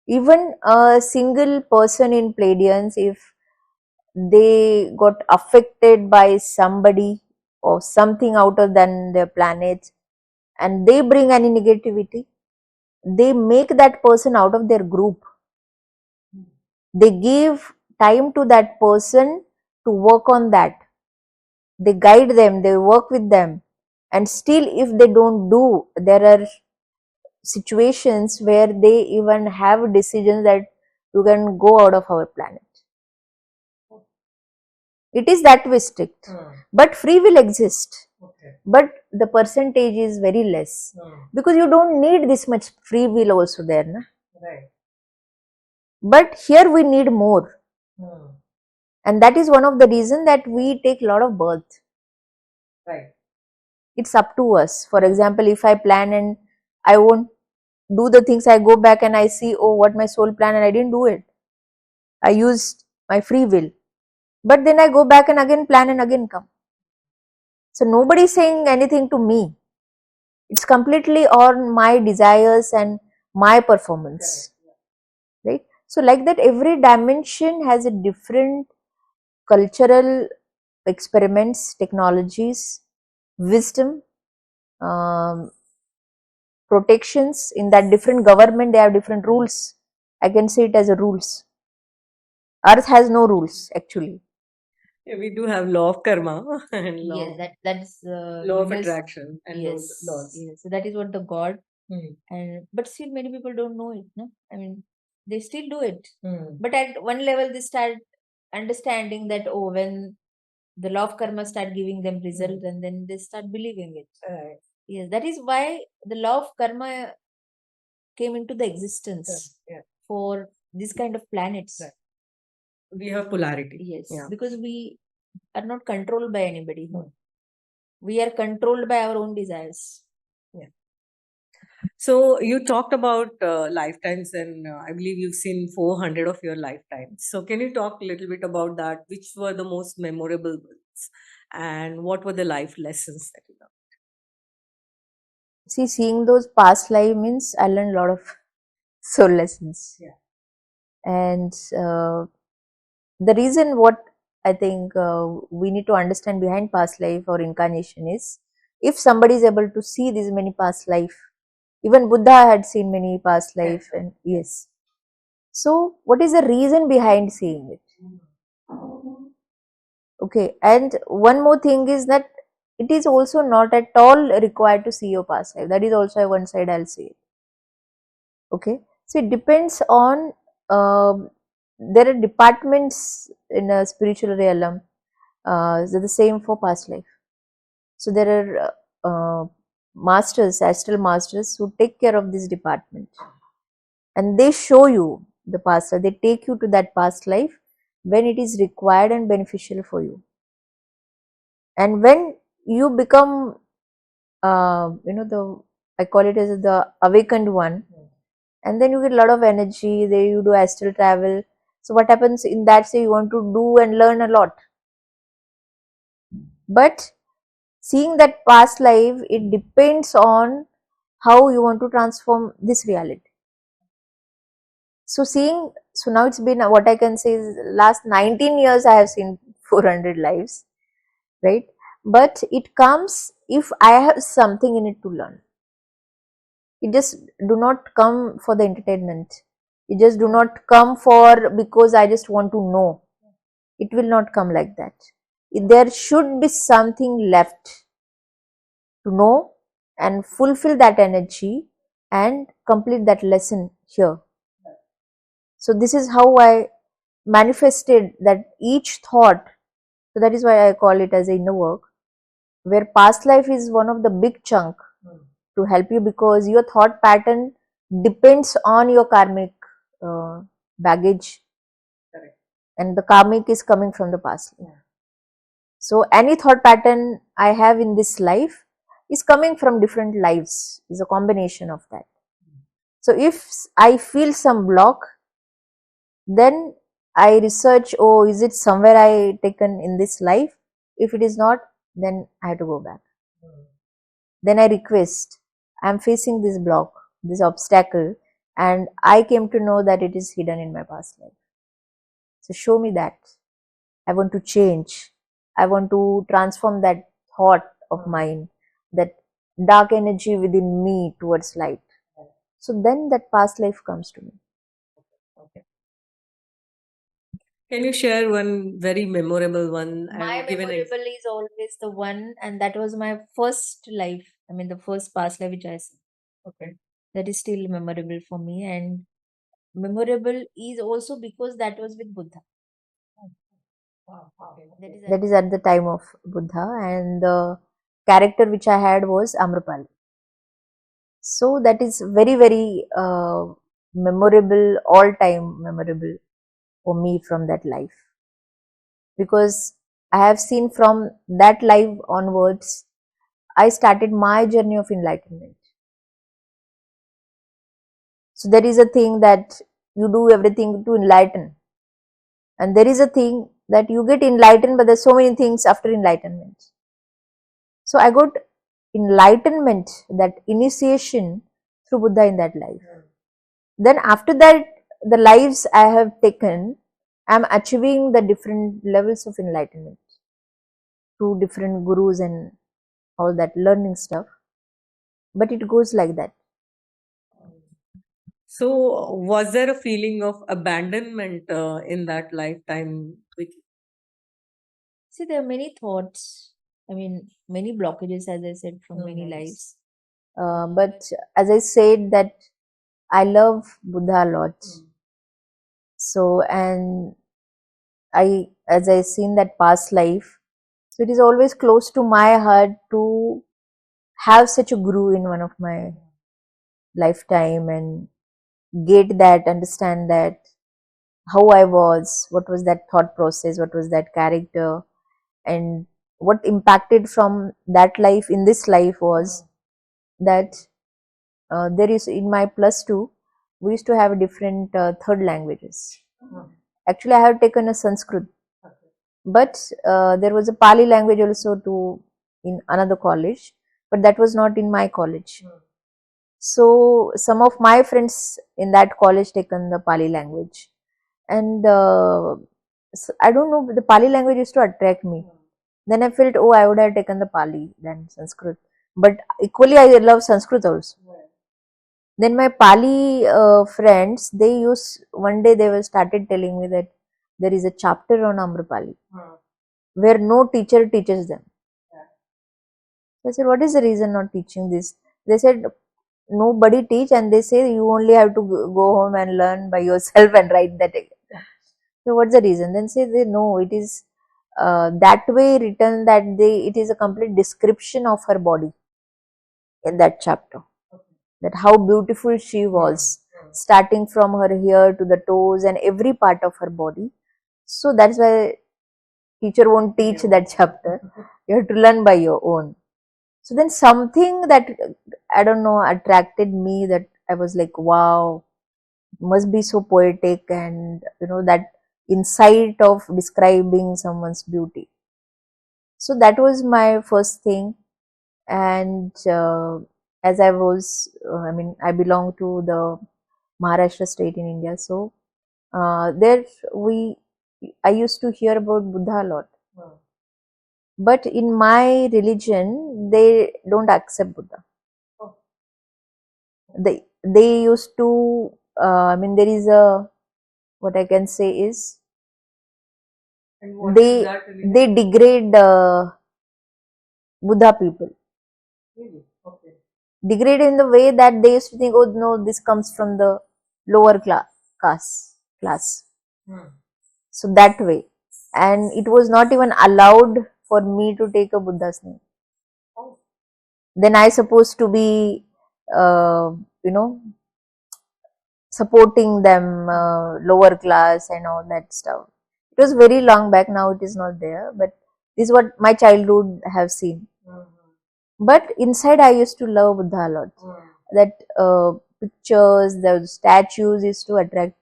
Even a single person in Pleiadians, if they got affected by somebody or something outer than their planet, and they bring any negativity, they make that person out of their group. They give time to that person to work on that. They guide them, they work with them, and still if they don't do, there are situations where they even have decisions that you can go out of our planet. It is that way strict. But free will exists. Okay. But the percentage is very less, because you don't need this much free will also there, na? Right. But here we need more, and that is one of the reason that we take a lot of birth. Right. It's up to us. For example, if I plan and I won't do the things, I go back and I see, oh, what my soul planned and I didn't do it, I used my free will, but then I go back and again plan and again come. So nobody is saying anything to me. It's completely on my desires and my performance, right? So like that, every dimension has a different cultural experiments, technologies, wisdom, protections. In that different government, they have different rules. I can say it as a rules. Earth has no rules actually. We do have law of karma and Yes, that's law of attraction and yes, laws. yes. So that is what the God, Hmm. and but still many people don't know it. No, I mean they still do it, Hmm. but at one level they start understanding that, oh, when the law of karma start giving them result, and then they start believing it. Right. Yes, that is why the law of karma came into the existence Yeah. for this kind of planets. Right. We have polarity. Yes, Yeah. because we are not controlled by anybody. Hmm. We are controlled by our own desires. Yeah. So you talked about lifetimes, and I believe you've seen 400 of your lifetimes. So can you talk a little bit about that? Which were the most memorable ones, and what were the life lessons that you learned? See, seeing those past life means I learned a lot of soul lessons. Yeah. And the reason what I think we need to understand behind past life or incarnation is, if somebody is able to see these many past life, even Buddha had seen many past life, and yes. So, what is the reason behind seeing it? Okay, and one more thing is that it is also not at all required to see your past life. That is also one side I'll say. Okay, so it depends on, there are departments in a spiritual realm, so the same for past life. So there are masters, astral masters, who take care of this department, and they show you the past life. They take you to that past life when it is required and beneficial for you. And when you become, the, I call it as the awakened one, and then you get a lot of energy. There you do astral travel. So what happens in that, say you want to do and learn a lot, but seeing that past life, it depends on how you want to transform this reality. So seeing, so now it's been, what I can say is, last 19 years I have seen 400 lives, right? But it comes if I have something in it to learn. It just do not come for the entertainment. It just do not come for because I just want to know. It will not come like that. There should be something left to know and fulfill that energy and complete that lesson here. So this is how I manifested that each thought. So that is why I call it as inner work, where past life is one of the big chunk to help you, because your thought pattern depends on your karmic baggage. Correct. And the karmic is coming from the past life. So any thought pattern I have in this life is coming from different lives, is a combination of that. So if I feel some block, then I research, oh, is it somewhere I taken in this life? If it is not, then I have to go back. Then I request, I am facing this block, this obstacle, and I came to know that it is hidden in my past life. So show me that. I want to change. I want to transform that thought of mine, that dark energy within me towards light. So then that past life comes to me. Okay. Can you share one very memorable one? My memorable is always the one, and that was my first life. I mean, the first past life which I saw. Okay. That is still memorable for me, and memorable is also because that was with Buddha. That is at the time of Buddha, and the character which I had was Amrapali. So that is very, very memorable, all time memorable for me from that life, because I have seen from that life onwards, I started my journey of enlightenment. So there is a thing that you do everything to enlighten, and there is a thing that you get enlightened, but there's so many things after enlightenment. So I got enlightenment, that initiation, through Buddha in that life. Then after that, the lives I have taken, I am achieving the different levels of enlightenment through different gurus and all that learning stuff. But it goes like that. So, was there a feeling of abandonment in that lifetime? See, there are many thoughts. I mean, many blockages, as I said, from many lives. But as I said, that I love Buddha a lot. So, and as I seen that past life, so it is always close to my heart to have such a guru in one of my lifetime and get that, understand that how I was, what was that thought process, what was that character, and what impacted from that life in this life was that there is in my plus two, we used to have different third languages. Actually, I have taken a Sanskrit, but there was a Pali language also to in another college, but that was not in my college. So some of my friends in that college taken the Pali language, and I don't know, the Pali language used to attract me. Then I felt, oh, I would have taken the Pali than Sanskrit, but equally I love Sanskrit also. Then my Pali friends, they used one day they were started telling me that there is a chapter on Amrapali where no teacher teaches them. I said, what is the reason not teaching this? They said, nobody teach, and they say you only have to go home and learn by yourself and write that again. So what's the reason? Then say they know it is that way written that it is a complete description of her body in that chapter. That how beautiful she was, starting from her hair to the toes and every part of her body. So that's why teacher won't teach that chapter. You have to learn by your own. So then something that I don't know attracted me, that I was like, wow, must be so poetic, and that insight of describing someone's beauty. So that was my first thing. And as I was, I mean, I belong to the Maharashtra state in India. So there I used to hear about Buddha a lot. But in my religion, they don't accept Buddha. They used to, I mean, there is what I can say is, they they degrade Buddha people. Really? Okay. Degrade in the way that they used to think, oh no, this comes from the lower class. So that way, and it was not even allowed for me to take a Buddha's name. Then I supposed to be, uh, you know, supporting them, lower class and all that stuff. It was very long back. Now it is not there, but this is what my childhood have seen. But inside, I used to love Buddha a lot. That pictures, the statues used to attract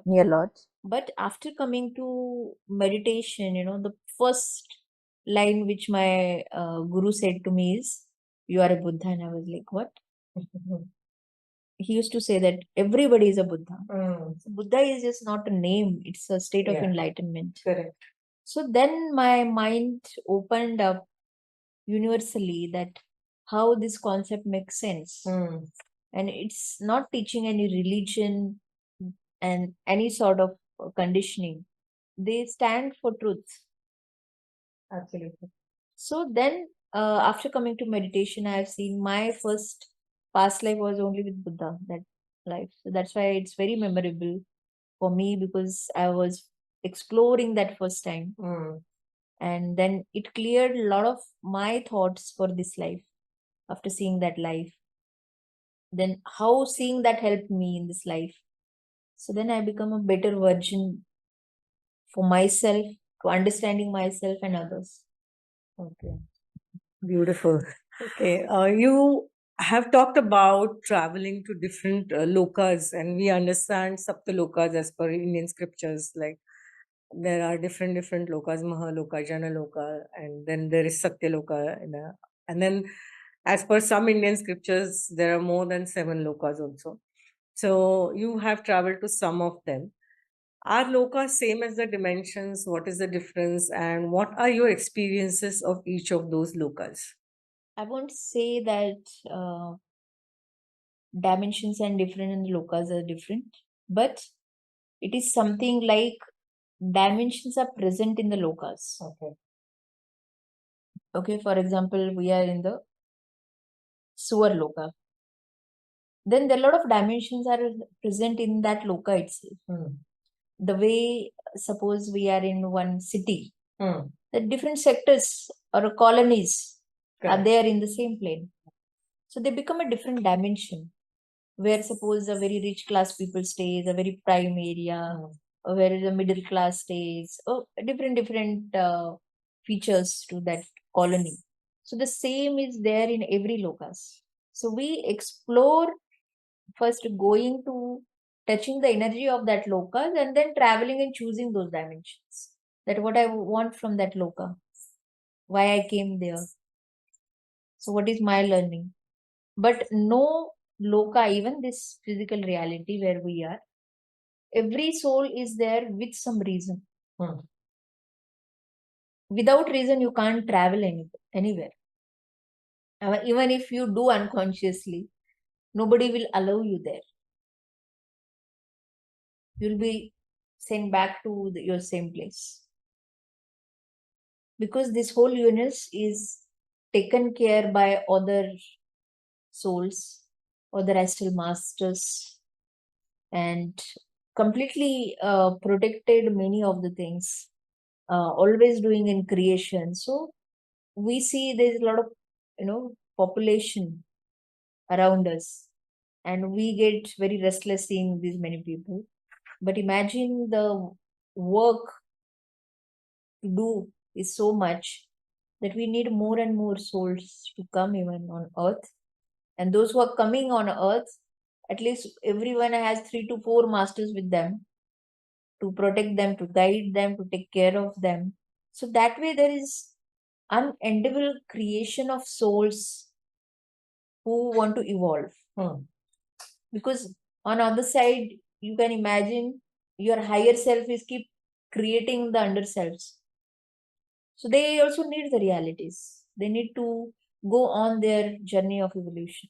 me a lot. But after coming to meditation, the first line which my guru said to me is, "You are a Buddha," and I was like, "What?" He used to say that everybody is a Buddha. So Buddha is just not a name; it's a state of enlightenment. Correct. So then my mind opened up universally that how this concept makes sense. And it's not teaching any religion and any sort of conditioning. They stand for truth. Absolutely. So then, after coming to meditation, I have seen my first past life was only with Buddha, that life. So that's why it's very memorable for me, because I was exploring that first time. And then it cleared a lot of my thoughts for this life after seeing that life. Then how seeing that helped me in this life. So then I become a better version for myself, to understanding myself and others. Okay. Beautiful. Okay, you have talked about traveling to different lokas, and we understand Sapta lokas as per Indian scriptures. Like there are different lokas, Mahaloka, Janaloka, and then there is Satya loka, and then as per some Indian scriptures, there are more than 7 lokas also. So you have traveled to some of them. Are lokas same as the dimensions? What is the difference, and what are your experiences of each of those lokas? I won't say that dimensions and different and lokas are different, but it is something like dimensions are present in the lokas. Okay. Okay, for example, we are in the sewer Loka. Then there are a lot of dimensions are present in that Loka itself. The way, suppose we are in one city, the different sectors or colonies are there in the same plane. So they become a different dimension where suppose a very rich class people stays, a very prime area, or where the middle class stays, different features to that colony. So the same is there in every locus. So we explore first going to touching the energy of that locus and then traveling and choosing those dimensions. That what I want from that loka, why I came there. So what is my learning? But no loka, even this physical reality where we are, every soul is there with some reason. Without reason, you can't travel anywhere. Even if you do unconsciously, nobody will allow you there. You'll be sent back to your same place. Because this whole universe is taken care by other souls, other astral masters, and completely protected many of the things, always doing in creation. So we see there's a lot of population around us, and we get very restless seeing these many people. But imagine the work to do is so much that we need more and more souls to come even on earth. And those who are coming on earth, at least everyone has 3 to 4 masters with them to protect them, to guide them, to take care of them. So that way there is unendable creation of souls who want to evolve. Because on other side, you can imagine your higher self is keep creating the under selves. So they also need the realities. They need to go on their journey of evolution.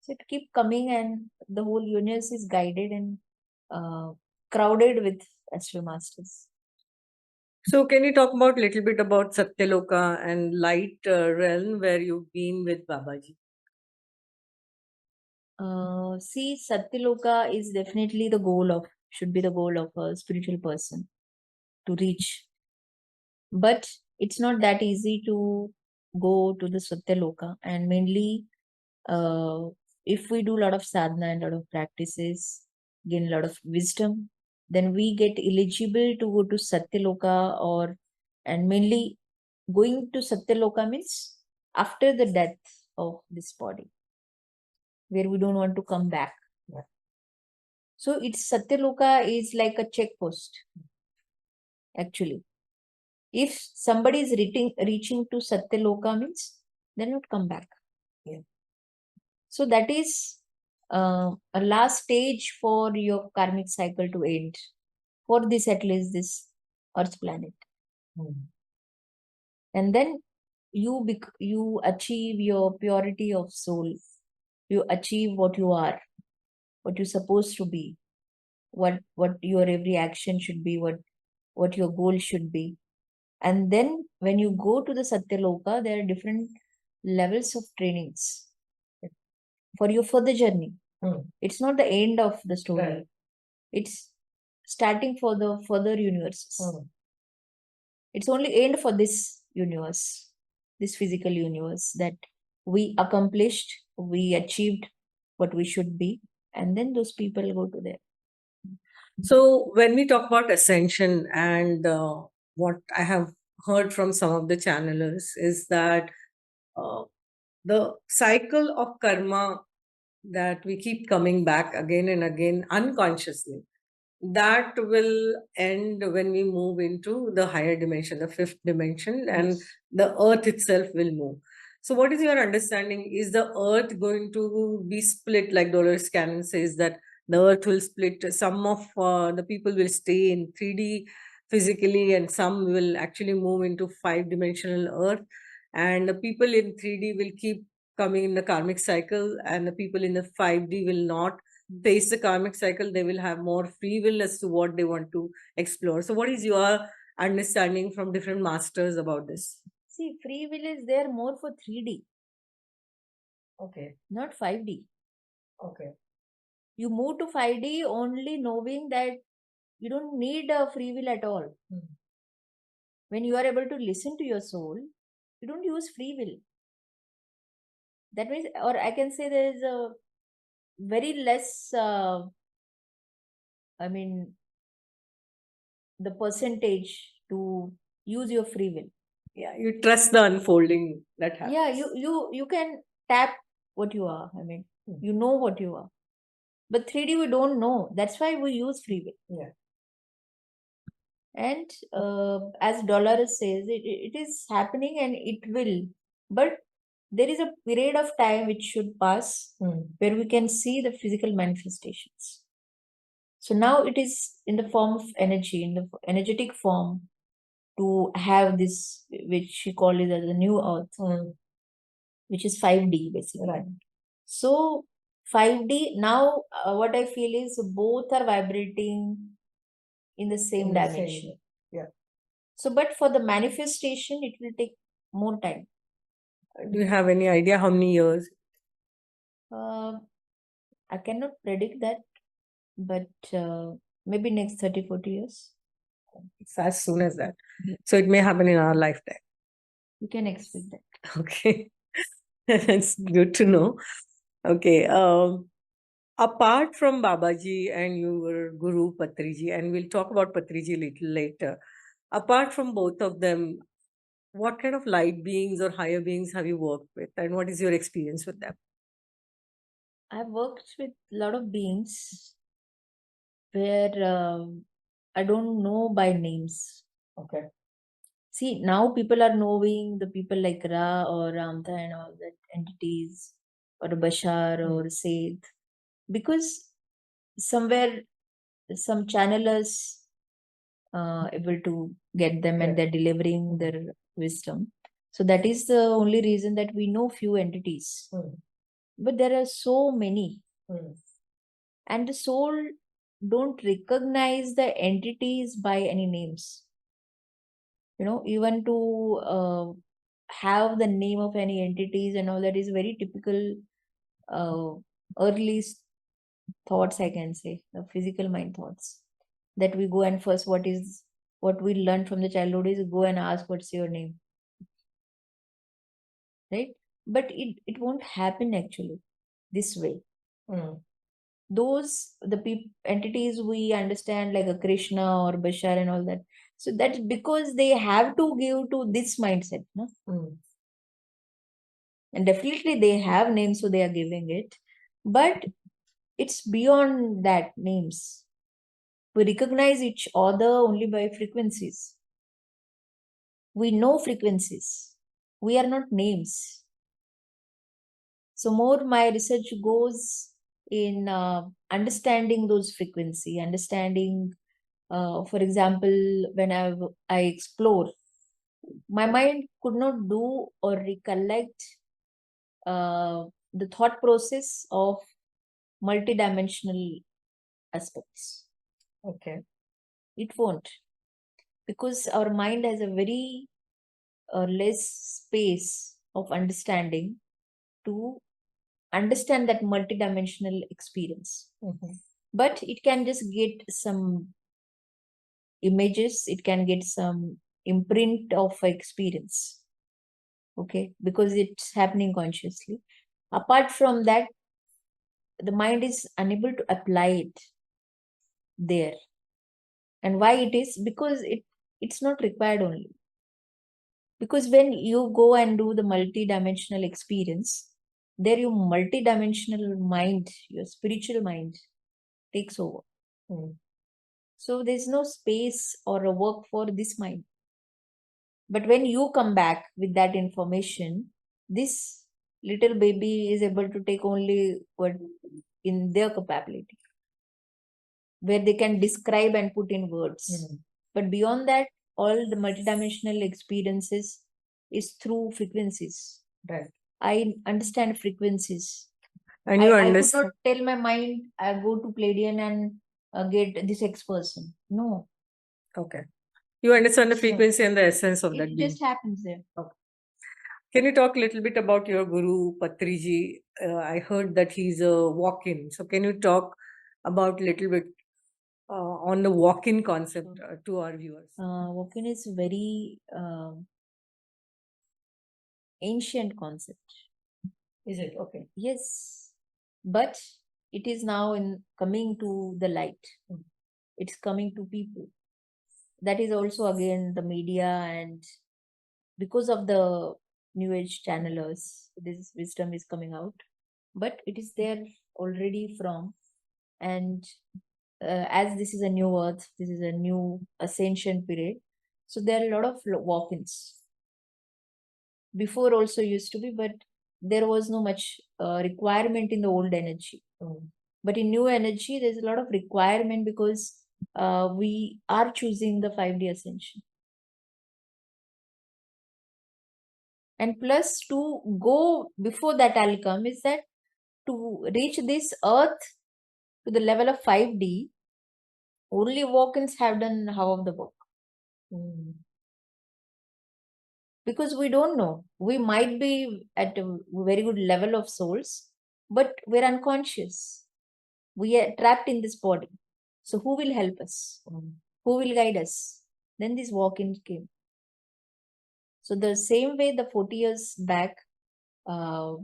So it keep coming, and the whole universe is guided and crowded with astral masters. So, can you talk about little bit about Satya Loka and light realm where you've been with Babaji? See, Satyaloka is definitely the goal of, should be the goal of a spiritual person to reach. But it's not that easy to go to the Satyaloka. And mainly, if we do a lot of sadhana and a lot of practices, gain a lot of wisdom, then we get eligible to go to Satyaloka. And mainly going to Satyaloka means after the death of this body, where we don't want to come back. So it's Satyaloka is like a check post, actually. If somebody is reaching to Satyaloka means they'll not come back. Yeah. So that is a last stage for your karmic cycle to end. For this, at least this Earth planet. And then you achieve your purity of soul. You achieve what you are, what you're supposed to be, what your every action should be, what your goal should be. And then when you go to the Satyaloka, there are different levels of trainings for your further journey. It's not the end of the story. Right. It's starting for the further universes. It's only end for this universe, this physical universe, that we accomplished, we achieved what we should be, and then those people go to there. So, when we talk about ascension, and what I have heard from some of the channelers is that uh, the cycle of karma that we keep coming back again and again unconsciously, that will end when we move into the higher dimension, the fifth dimension, and Yes. the earth itself will move. So, what is your understanding? Is the earth going to be split, like Dolores Cannon says, that the earth will split? Some of the people will stay in 3D physically, and some will actually move into 5 dimensional earth. And the people in 3D will keep coming in the karmic cycle, and the people in the 5D will not face the karmic cycle. They will have more free will as to what they want to explore. So, what is your understanding from different masters about this? See, free will is there more for 3D, Okay. not 5D. Okay. You move to 5D only knowing that you don't need a free will at all. When you are able to listen to your soul, you don't use free will. That means, or I can say there is a very less, I mean, the percentage to use your free will. Yeah, you trust the unfolding that happens. Yeah, you can tap what you are. I mean, you know what you are. But 3D we don't know. That's why we use free will. Yeah. And as Dolores says, it is happening and it will. But there is a period of time which should pass where we can see the physical manifestations. So now it is in the form of energy, in the energetic form, to have this, which she called it as a new earth, which is 5D basically. Right. So 5D now, what I feel is both are vibrating in the same dimension. Yeah. So, but for the manifestation, it will take more time. Do you have any idea how many years? I cannot predict that, but maybe next 30, 40 years. It's as soon as that. So it may happen in our lifetime. You can expect that. Okay. That's good to know. Okay. Apart from Babaji and your Guru Patriji, and we'll talk about Patriji a little later. Apart from both of them, what kind of light beings or higher beings have you worked with, and what is your experience with them? I've worked with a lot of beings where I don't know by names. Okay. See, now people are knowing the people like Ra or Ramtha and all that entities, or Bashar or Said, because somewhere some channelers able to get them and they're delivering their wisdom. So that is the only reason that we know few entities. But there are so many. And the soul don't recognize the entities by any names. Even to have the name of any entities and all that is very typical early thoughts, I can say, the physical mind thoughts. That we go and first what we learned from the childhood is go and ask what's your name. Right? But it won't happen actually this way. Those the entities we understand like a Krishna or Bashar and all that. So that's because they have to give to this mindset. No? And definitely they have names, so they are giving it. But it's beyond that names. We recognize each other only by frequencies. We know frequencies. We are not names. So more my research goes in understanding those frequency, understanding, for example, when I explore, my mind could not do or recollect the thought process of multidimensional aspects. Okay. It won't, because our mind has a very less space of understanding to understand that multidimensional experience. But it can just get some images, it can get some imprint of experience. Okay, because it's happening consciously. Apart from that, the mind is unable to apply it there. And why it is? Because it's not required only. Because when you go and do the multi-dimensional experience, there your multi-dimensional mind, your spiritual mind takes over. So there's no space or a work for this mind. But when you come back with that information, this little baby is able to take only what in their capability, where they can describe and put in words. But beyond that, all the multidimensional experiences is through frequencies. Right. I understand frequencies. And you I could understand. not tell my mind, I go to Pleiadian and get this X person. No. Okay. You understand the frequency and the essence of that It being. just happens there. Okay. Can you talk a little bit about your guru, Patriji? I heard that he's a walk-in. So can you talk about a little bit on the walk-in concept to our viewers? Walk-in is very ancient concept. Is it? Okay. Yes, but it is now coming to the light. It's coming to people. That is also again the media, and because of the new age channelers, this wisdom is coming out. But it is there already from, and as this is a new earth, this is a new ascension period. So there are a lot of walk-ins. Before also used to be, but there was no much requirement in the old energy. But in new energy, there's a lot of requirement because we are choosing the 5D ascension. And plus, to go before that, I'll come is that to reach this earth to the level of 5D, only walk-ins have done half of the work. Because we don't know. We might be at a very good level of souls, but we're unconscious. We are trapped in this body. So who will help us? Who will guide us? Then this walk-in came. So the same way the 40 years back, Brahmarshi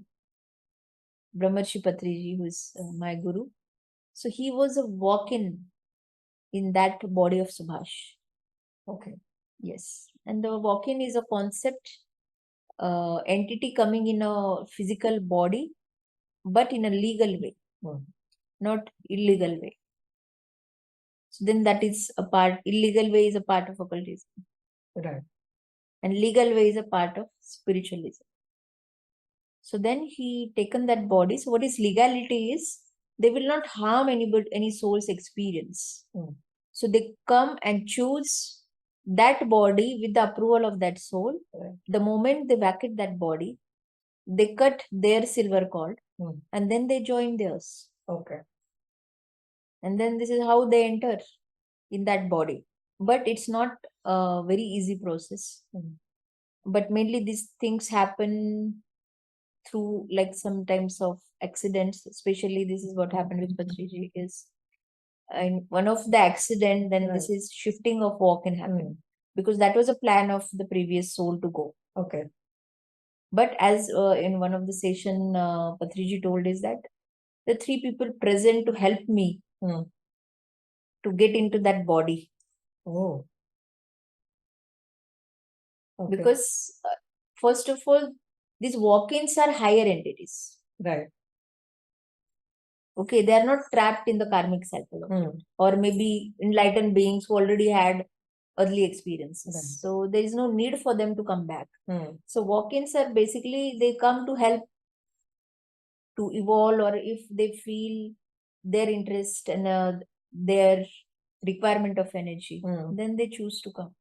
Patriji, who is my guru, so he was a walk-in that body of Subhash. Okay. Yes. And the walk-in is a concept, entity coming in a physical body, but in a legal way, not illegal way. So then that is a part, illegal way is a part of occultism. Right. And legal way is a part of spiritualism. So then he taken that body. So what is legality is they will not harm anybody, any soul's experience. So they come and choose that body with the approval of that soul. Right. The moment they vacate that body, they cut their silver cord and then they join theirs. Okay. And then this is how they enter in that body. But it's not a very easy process. But mainly these things happen through like sometimes of accidents. Especially this is what happened with Patriji is in one of the accident, then this is shifting of walk-in happened. Because that was a plan of the previous soul to go. Okay. But as in one of the session, Patriji told is that the three people present to help me to get into that body. Oh. Okay. Because first of all, these walk-ins are higher entities. Right. Okay, they are not trapped in the karmic cycle, or maybe enlightened beings who already had early experiences. Right. So there is no need for them to come back. So walk-ins are basically they come to help to evolve, or if they feel their interest and their requirement of energy, then they choose to come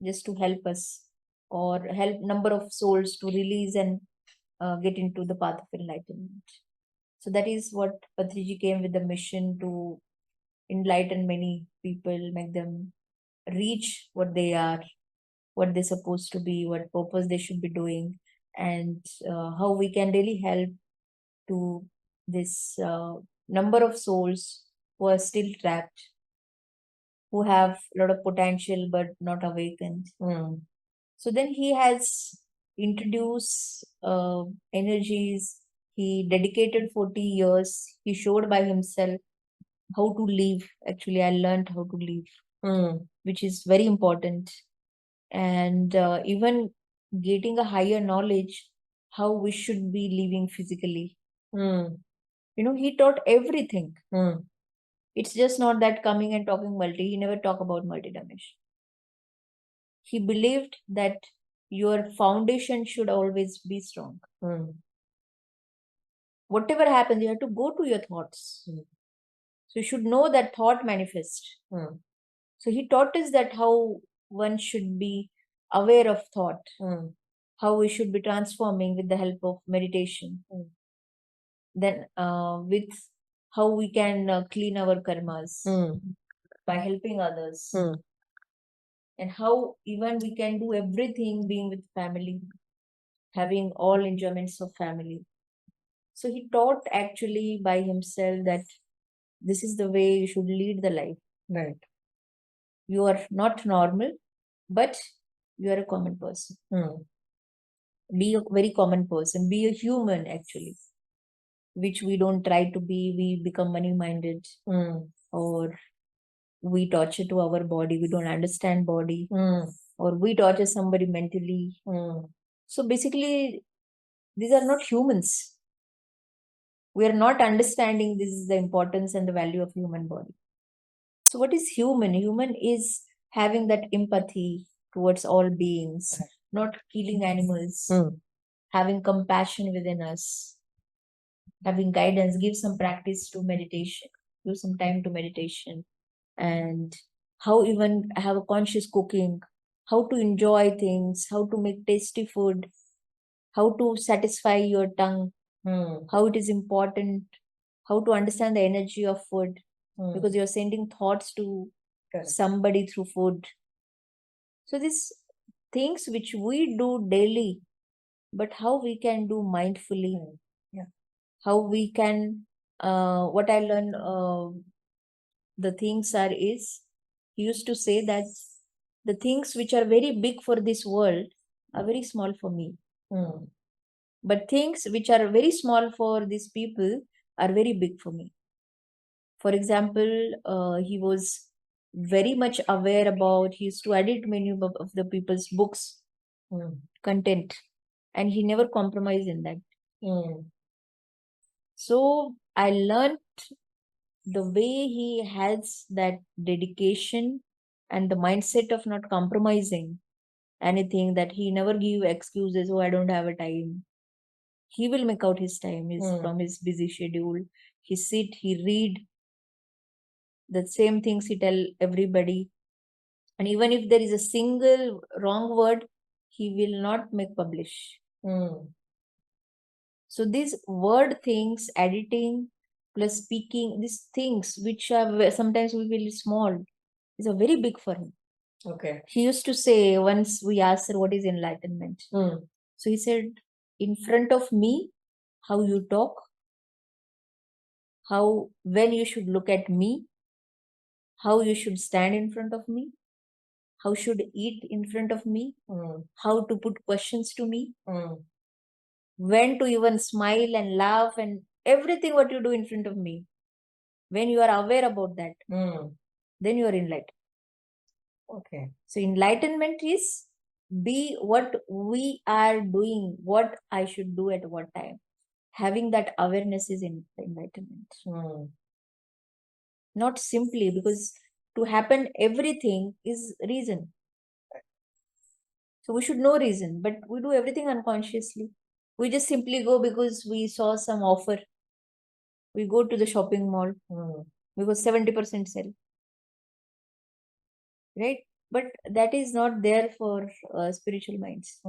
just to help us or help number of souls to release and get into the path of enlightenment. So that is what Patriji came with the mission to enlighten many people, make them reach what they are, what they're supposed to be, what purpose they should be doing, and how we can really help to this number of souls who are still trapped, who have a lot of potential but not awakened. So then he has introduced energies. He dedicated 40 years. He showed by himself how to live. Actually, I learned how to live, which is very important. And even getting a higher knowledge, how we should be living physically. He taught everything. It's just not that coming and talking multi. He never talked about multidimension. He believed that your foundation should always be strong. Whatever happens, you have to go to your thoughts. So you should know that thought manifest. So he taught us that how one should be aware of thought, how we should be transforming with the help of meditation. Then with how we can clean our karmas by helping others. And how even we can do everything being with family. having all enjoyments of family. So he taught actually by himself that this is the way you should lead the life. Right. You are not normal, but you are a common person. Be a very common person. Be a human, actually, which we don't try to be. We become money minded, or we torture to our body. We don't understand body, or we torture somebody mentally. So basically, these are not humans. We are not understanding this is the importance and the value of human body. So what is human? Human is having that empathy towards all beings, not killing animals, having compassion within us, having guidance, give some practice to meditation, give some time to meditation, and how even have a conscious cooking, how to enjoy things, how to make tasty food, how to satisfy your tongue, how it is important, how to understand the energy of food, because you're sending thoughts to somebody through food. So these things which we do daily, but how we can do mindfully, how we can, what I learned, the things are is, he used to say that the things which are very big for this world are very small for me. But things which are very small for these people are very big for me. For example, he was very much aware about, he used to edit many of the people's books, content, and he never compromised in that. So I learned the way he has that dedication and the mindset of not compromising anything, that he never give excuses, oh, I don't have a time. He will make out his time from his busy schedule. He sit, he read the same things he tell everybody. And even if there is a single wrong word, he will not make publish. So these word things, editing plus speaking, these things which are sometimes we feel small, is a very big for him. Okay. He used to say, once we asked her what is enlightenment. So he said, in front of me, how you talk, how when you should look at me, how you should stand in front of me, how should eat in front of me, how to put questions to me, when to even smile and laugh, and everything what you do in front of me. When you are aware about that, then you are enlightened. Okay. So enlightenment is be what we are doing, what I should do at what time. Having that awareness is in enlightenment. Not simply because to happen everything is reason. So we should know reason, but we do everything unconsciously. We just simply go because we saw some offer. We go to the shopping mall because 70% sell. Right? But that is not there for spiritual minds.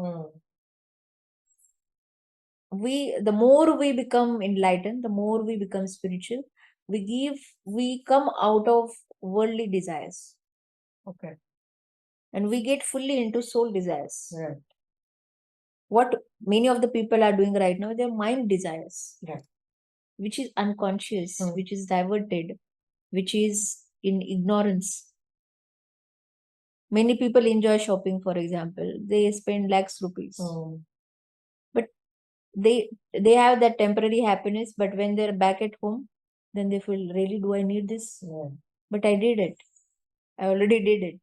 The more we become enlightened, the more we become spiritual, we come out of worldly desires. Okay. And we get fully into soul desires. Right. What many of the people are doing right now, their mind desires. Right. Which is unconscious, which is diverted, which is in ignorance. Many people enjoy shopping, for example. They spend lakhs rupees. But they have that temporary happiness, but when they're back at home, then they feel, really, do I need this? But I did it. I already did it.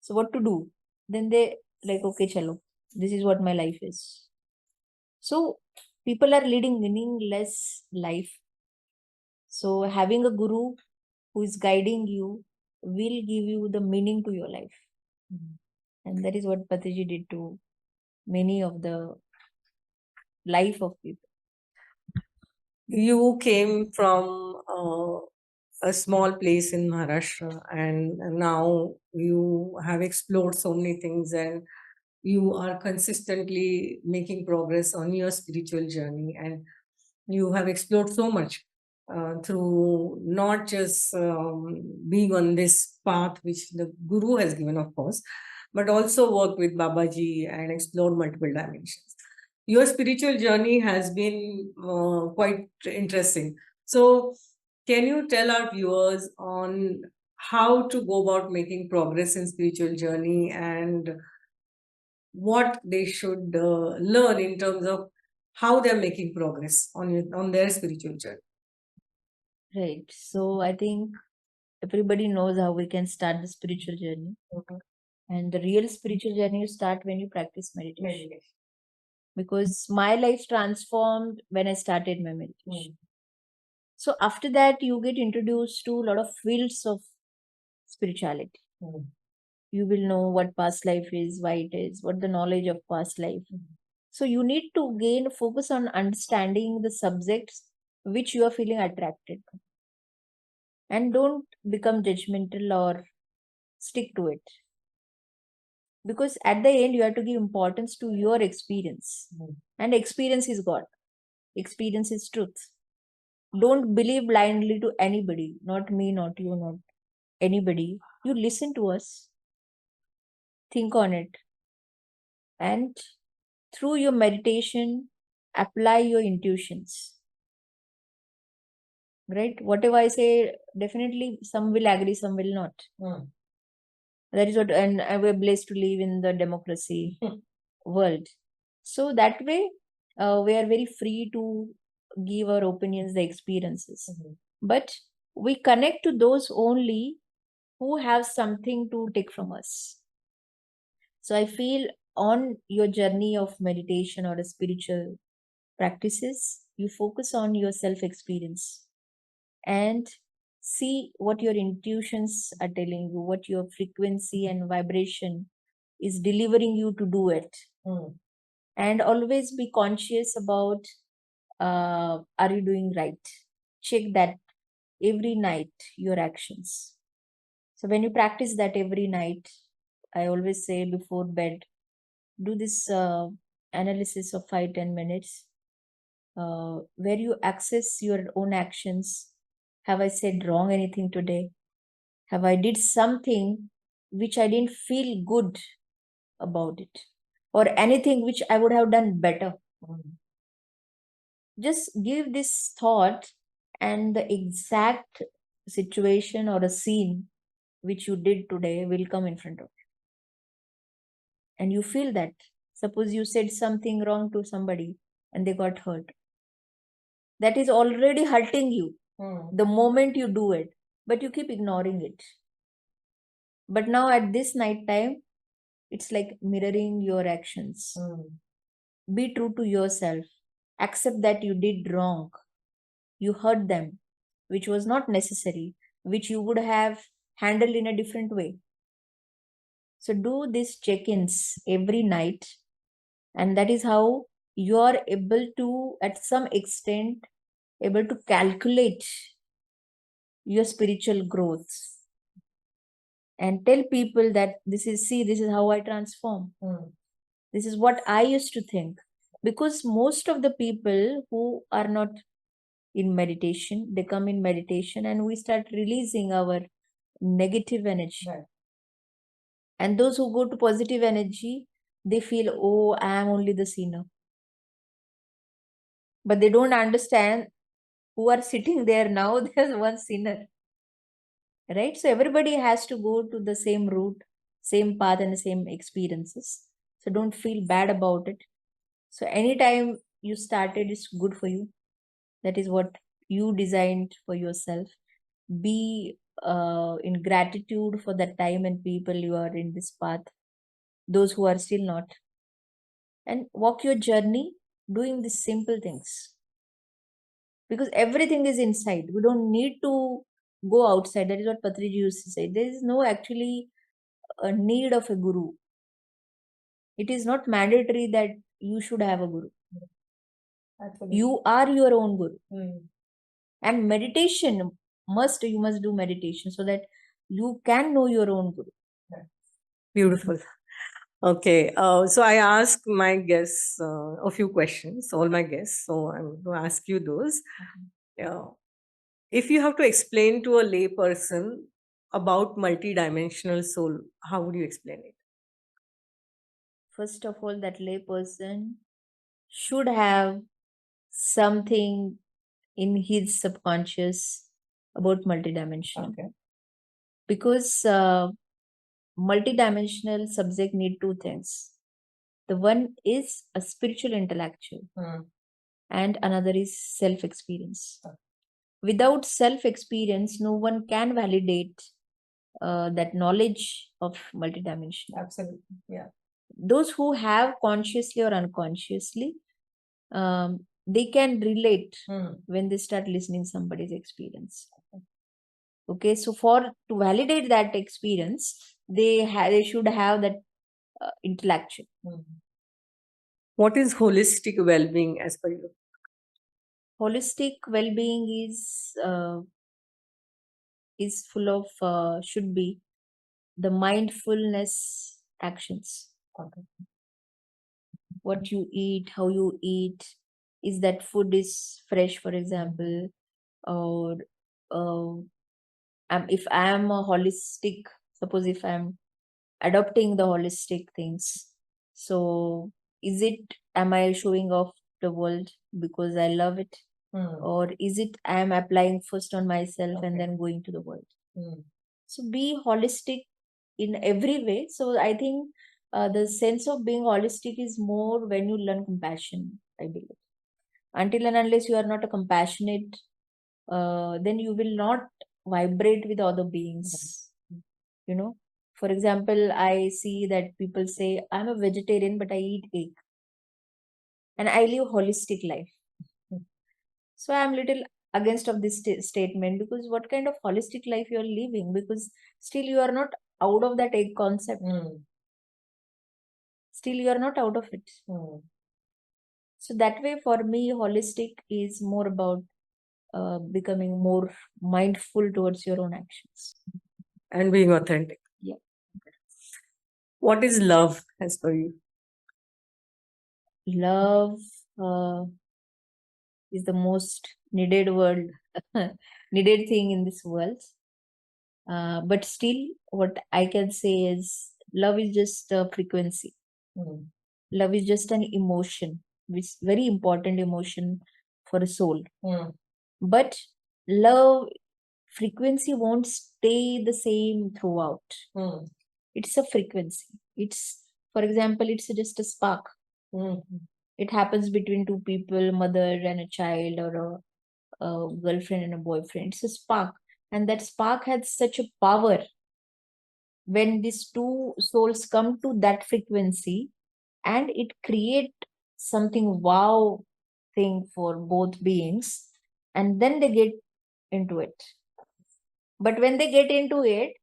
So what to do? Then they like, okay, chalo, this is what my life is. So people are leading meaningless life. So having a guru who is guiding you will give you the meaning to your life. And that is what Patriji did to many of the life of people. You came from a small place in Maharashtra, and now you have explored so many things, and you are consistently making progress on your spiritual journey, and you have explored so much through not just being on this path which the guru has given, of course, but also work with Babaji and explore multiple dimensions. your spiritual journey has been quite interesting. So, can you tell our viewers on how to go about making progress in spiritual journey and what they should learn in terms of how they're making progress on their spiritual journey? Right. So I think everybody knows how we can start the spiritual journey. Mhm. And the real spiritual journey you start when you practice meditation. Meditation. Because my life transformed when I started my meditation. Mm. So after that, you get introduced to a lot of fields of spirituality. Mm. You will know what past life is, why it is, what the knowledge of past life. So you need to gain focus on understanding the subjects which you are feeling attracted to. And don't become judgmental or stick to it. Because at the end, you have to give importance to your experience. And experience is God. Experience is truth. Don't believe blindly to anybody, not me, not you, not anybody. You listen to us, think on it, and through your meditation, apply your intuitions. Right? Whatever I say, definitely some will agree, some will not. That is what, and we're blessed to live in the democracy world. So that way, we are very free to give our opinions, the experiences. But we connect to those only who have something to take from us. So I feel on your journey of meditation or a spiritual practices, you focus on your self experience and see what your intuitions are telling you, what your frequency and vibration is delivering you to do it. And always be conscious about are you doing right? Check that every night, your actions. So when you practice that every night, I always say before bed, do this analysis of 5-10 minutes where you access your own actions. Have I said wrong anything today? Have I did something which I didn't feel good about it? Or anything which I would have done better? Just give this thought, and the exact situation or a scene which you did today will come in front of you. And you feel that. Suppose you said something wrong to somebody and they got hurt. That is already hurting you the moment you do it, but you keep ignoring it. But now at this night time, it's like mirroring your actions. Be true to yourself. Accept that you did wrong. You hurt them, which was not necessary, which you would have handled in a different way. So do these check-ins every night, and that is how you are able to, at some extent, able to calculate your spiritual growth and tell people that this is how I transform. This is what I used to think. Because most of the people who are not in meditation, they come in meditation and we start releasing our negative energy. Right. And those who go to positive energy, they feel, oh, I am only the sinner. But they don't understand who are sitting there now, there's one sinner. Right? So everybody has to go to the same route, same path, and the same experiences. So don't feel bad about it. So anytime you started, it's good for you. That is what you designed for yourself. Be in gratitude for the time and people you are in this path, those who are still not. And walk your journey doing these simple things. Because everything is inside. We don't need to go outside. That is what Patriji used to say. There is no actually a need of a guru. It is not mandatory that you should have a guru. Absolutely. You are your own guru. And meditation you must do meditation so that you can know your own guru. Beautiful. Okay, so I ask my guests a few questions, all my guests. So I'm going to ask you those. If you have to explain to a lay person about multidimensional soul, how would you explain it? First of all, that lay person should have something in his subconscious about multidimensional. Okay. Because multidimensional subject need two things. The one is a spiritual intellectual, and another is self experience. Without self experience, no one can validate that knowledge of multidimensional. Absolutely. Yeah. Those who have consciously or unconsciously, they can relate when they start listening somebody's experience. Okay, so for to validate that experience, they should have that intellectual. What is holistic well-being as per you? Holistic well-being is full of should be the mindfulness actions. Okay. What you eat, how you eat, is that food is fresh, for example, or if I am a holistic, suppose if I'm adopting the holistic things, so am I showing off the world because I love it, or is it I am applying first on myself and then going to the world? So be holistic in every way. So I think the sense of being holistic is more when you learn compassion, I believe. Until and unless you are not a compassionate, then you will not vibrate with other beings. You know, for example, I see that people say, I'm a vegetarian, but I eat egg. And I live holistic life. So I'm little against of this statement, because what kind of holistic life you are living? Because still you are not out of that egg concept. Still you are not out of it. So that way, for me, holistic is more about becoming more mindful towards your own actions and being authentic. Yeah. What is love as per you? Love is the most needed word, needed thing in this world. But still, what I can say is love is just a frequency. Love is just an emotion, which is very important emotion for a soul. But love frequency won't stay the same throughout. It's a frequency. It's, for example, it's just a spark. It happens between two people, mother and a child, or a girlfriend and a boyfriend. It's a spark, and that spark has such a power. When these two souls come to that frequency, and it create something wow thing for both beings, and then they get into it. But when they get into it,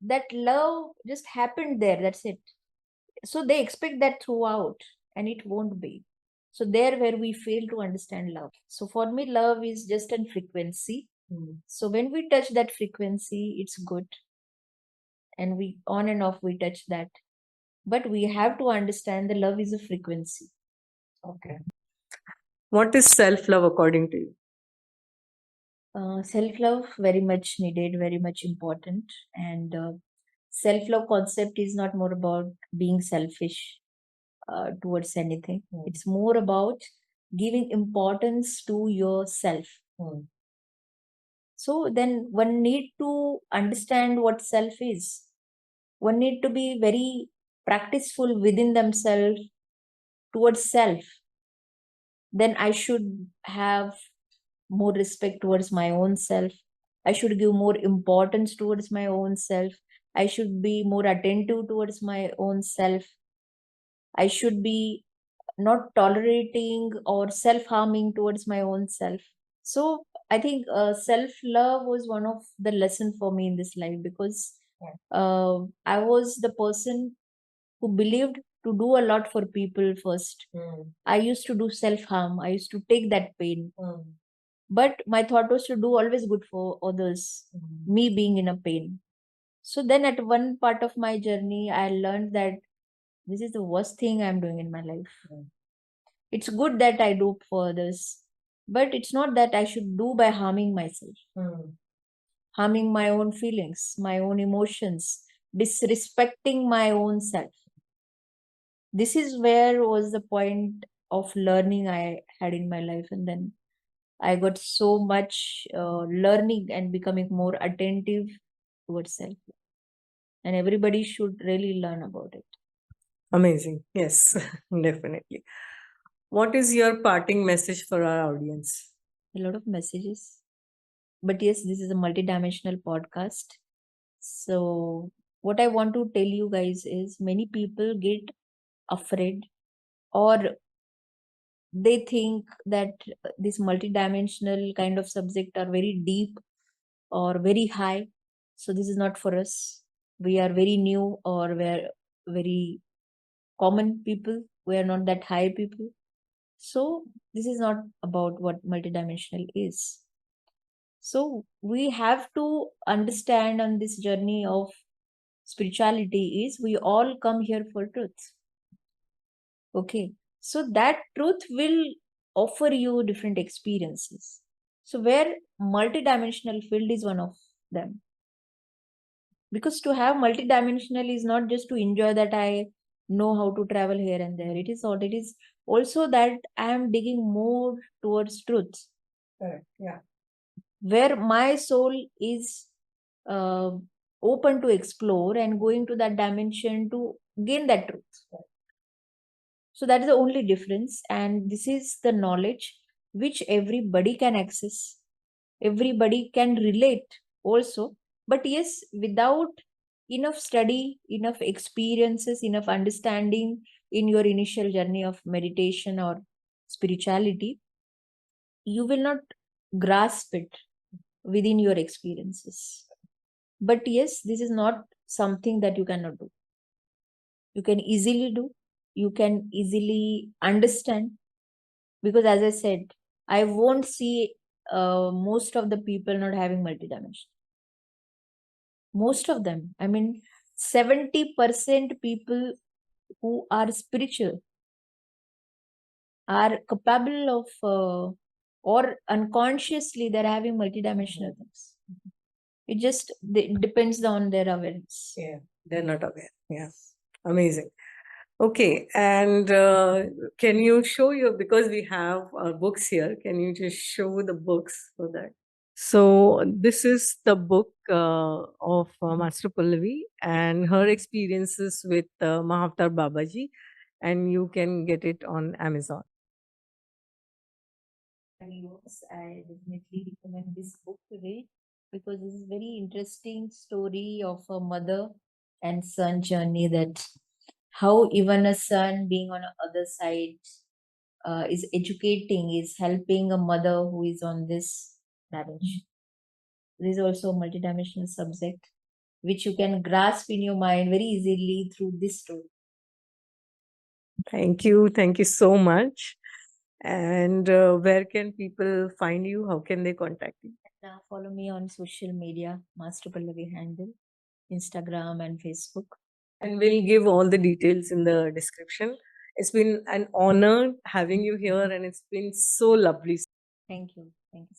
that love just happened there, that's it. So they expect that throughout, and it won't be. So there where we fail to understand love. So for me, love is just a frequency. So when we touch that frequency, it's good, and we on and off we touch that. But we have to understand the love is a frequency. Okay. What is self-love according to you? Self-love very much needed, very much important. And self-love concept is not more about being selfish towards anything. It's more about giving importance to yourself. So then one need to understand what self is. One need to be very practiceful within themselves towards self. Then I should have more respect towards my own self. I should give more importance towards my own self. I should be more attentive towards my own self. I should be not tolerating or self harming towards my own self. So I think self love was one of the lesson for me in this life, because I was the person who believed to do a lot for people first. I used to do self harm. I used to take that pain. But my thought was to do always good for others, me being in a pain. So then at one part of my journey, I learned that this is the worst thing I'm doing in my life. It's good that I do for others, but it's not that I should do by harming myself, harming my own feelings, my own emotions, disrespecting my own self. This is where was the point of learning I had in my life, and then I got so much learning and becoming more attentive towards self. And everybody should really learn about it. Amazing. Yes, definitely. What is your parting message for our audience? A lot of messages. But yes, this is a multidimensional podcast. So, what I want to tell you guys is many people get afraid, or they think that this multidimensional kind of subject are very deep or very high. So, this is not for us. We are very new, or we're very common people. We are not that high people. So, this is not about what multidimensional is. So, we have to understand on this journey of spirituality is we all come here for truth. Okay. So, that truth will offer you different experiences. So, where multidimensional field is one of them. Because to have multidimensional is not just to enjoy that I know how to travel here and there. It is all. It is also that I am digging more towards truth. Correct. Yeah. Where my soul is uh, open to explore and going to that dimension to gain that truth. So that is the only difference, and this is the knowledge which everybody can access, everybody can relate also. But yes, without enough study, enough experiences, enough understanding in your initial journey of meditation or spirituality, you will not grasp it within your experiences. But yes, this is not something that you cannot do. You can easily do, you can easily understand, because as I said, I won't see most of the people not having multidimension. Most of them, I mean, 70% people who are spiritual are capable of, or unconsciously, they're having multidimensional things. It just depends on their awareness. Yeah, they're not aware. Yeah, amazing. Okay, and can you show your, because we have our books here, can you just show the books for that? So, this is the book of Master Pallavi and her experiences with Mahavatar Babaji, and you can get it on Amazon. Viewers, I definitely recommend this book to read, because this is very interesting story of a mother and son journey, that how even a son being on the other side is educating, is helping a mother who is on this dimension. This is also a multidimensional subject which you can grasp in your mind very easily through this story. Thank you. Thank you so much. And where can people find you? How can they contact you? Now follow me on social media, Master Pallavi handle, Instagram and Facebook. And we'll give all the details in the description. It's been an honor having you here, and it's been so lovely. Thank you. Thank you.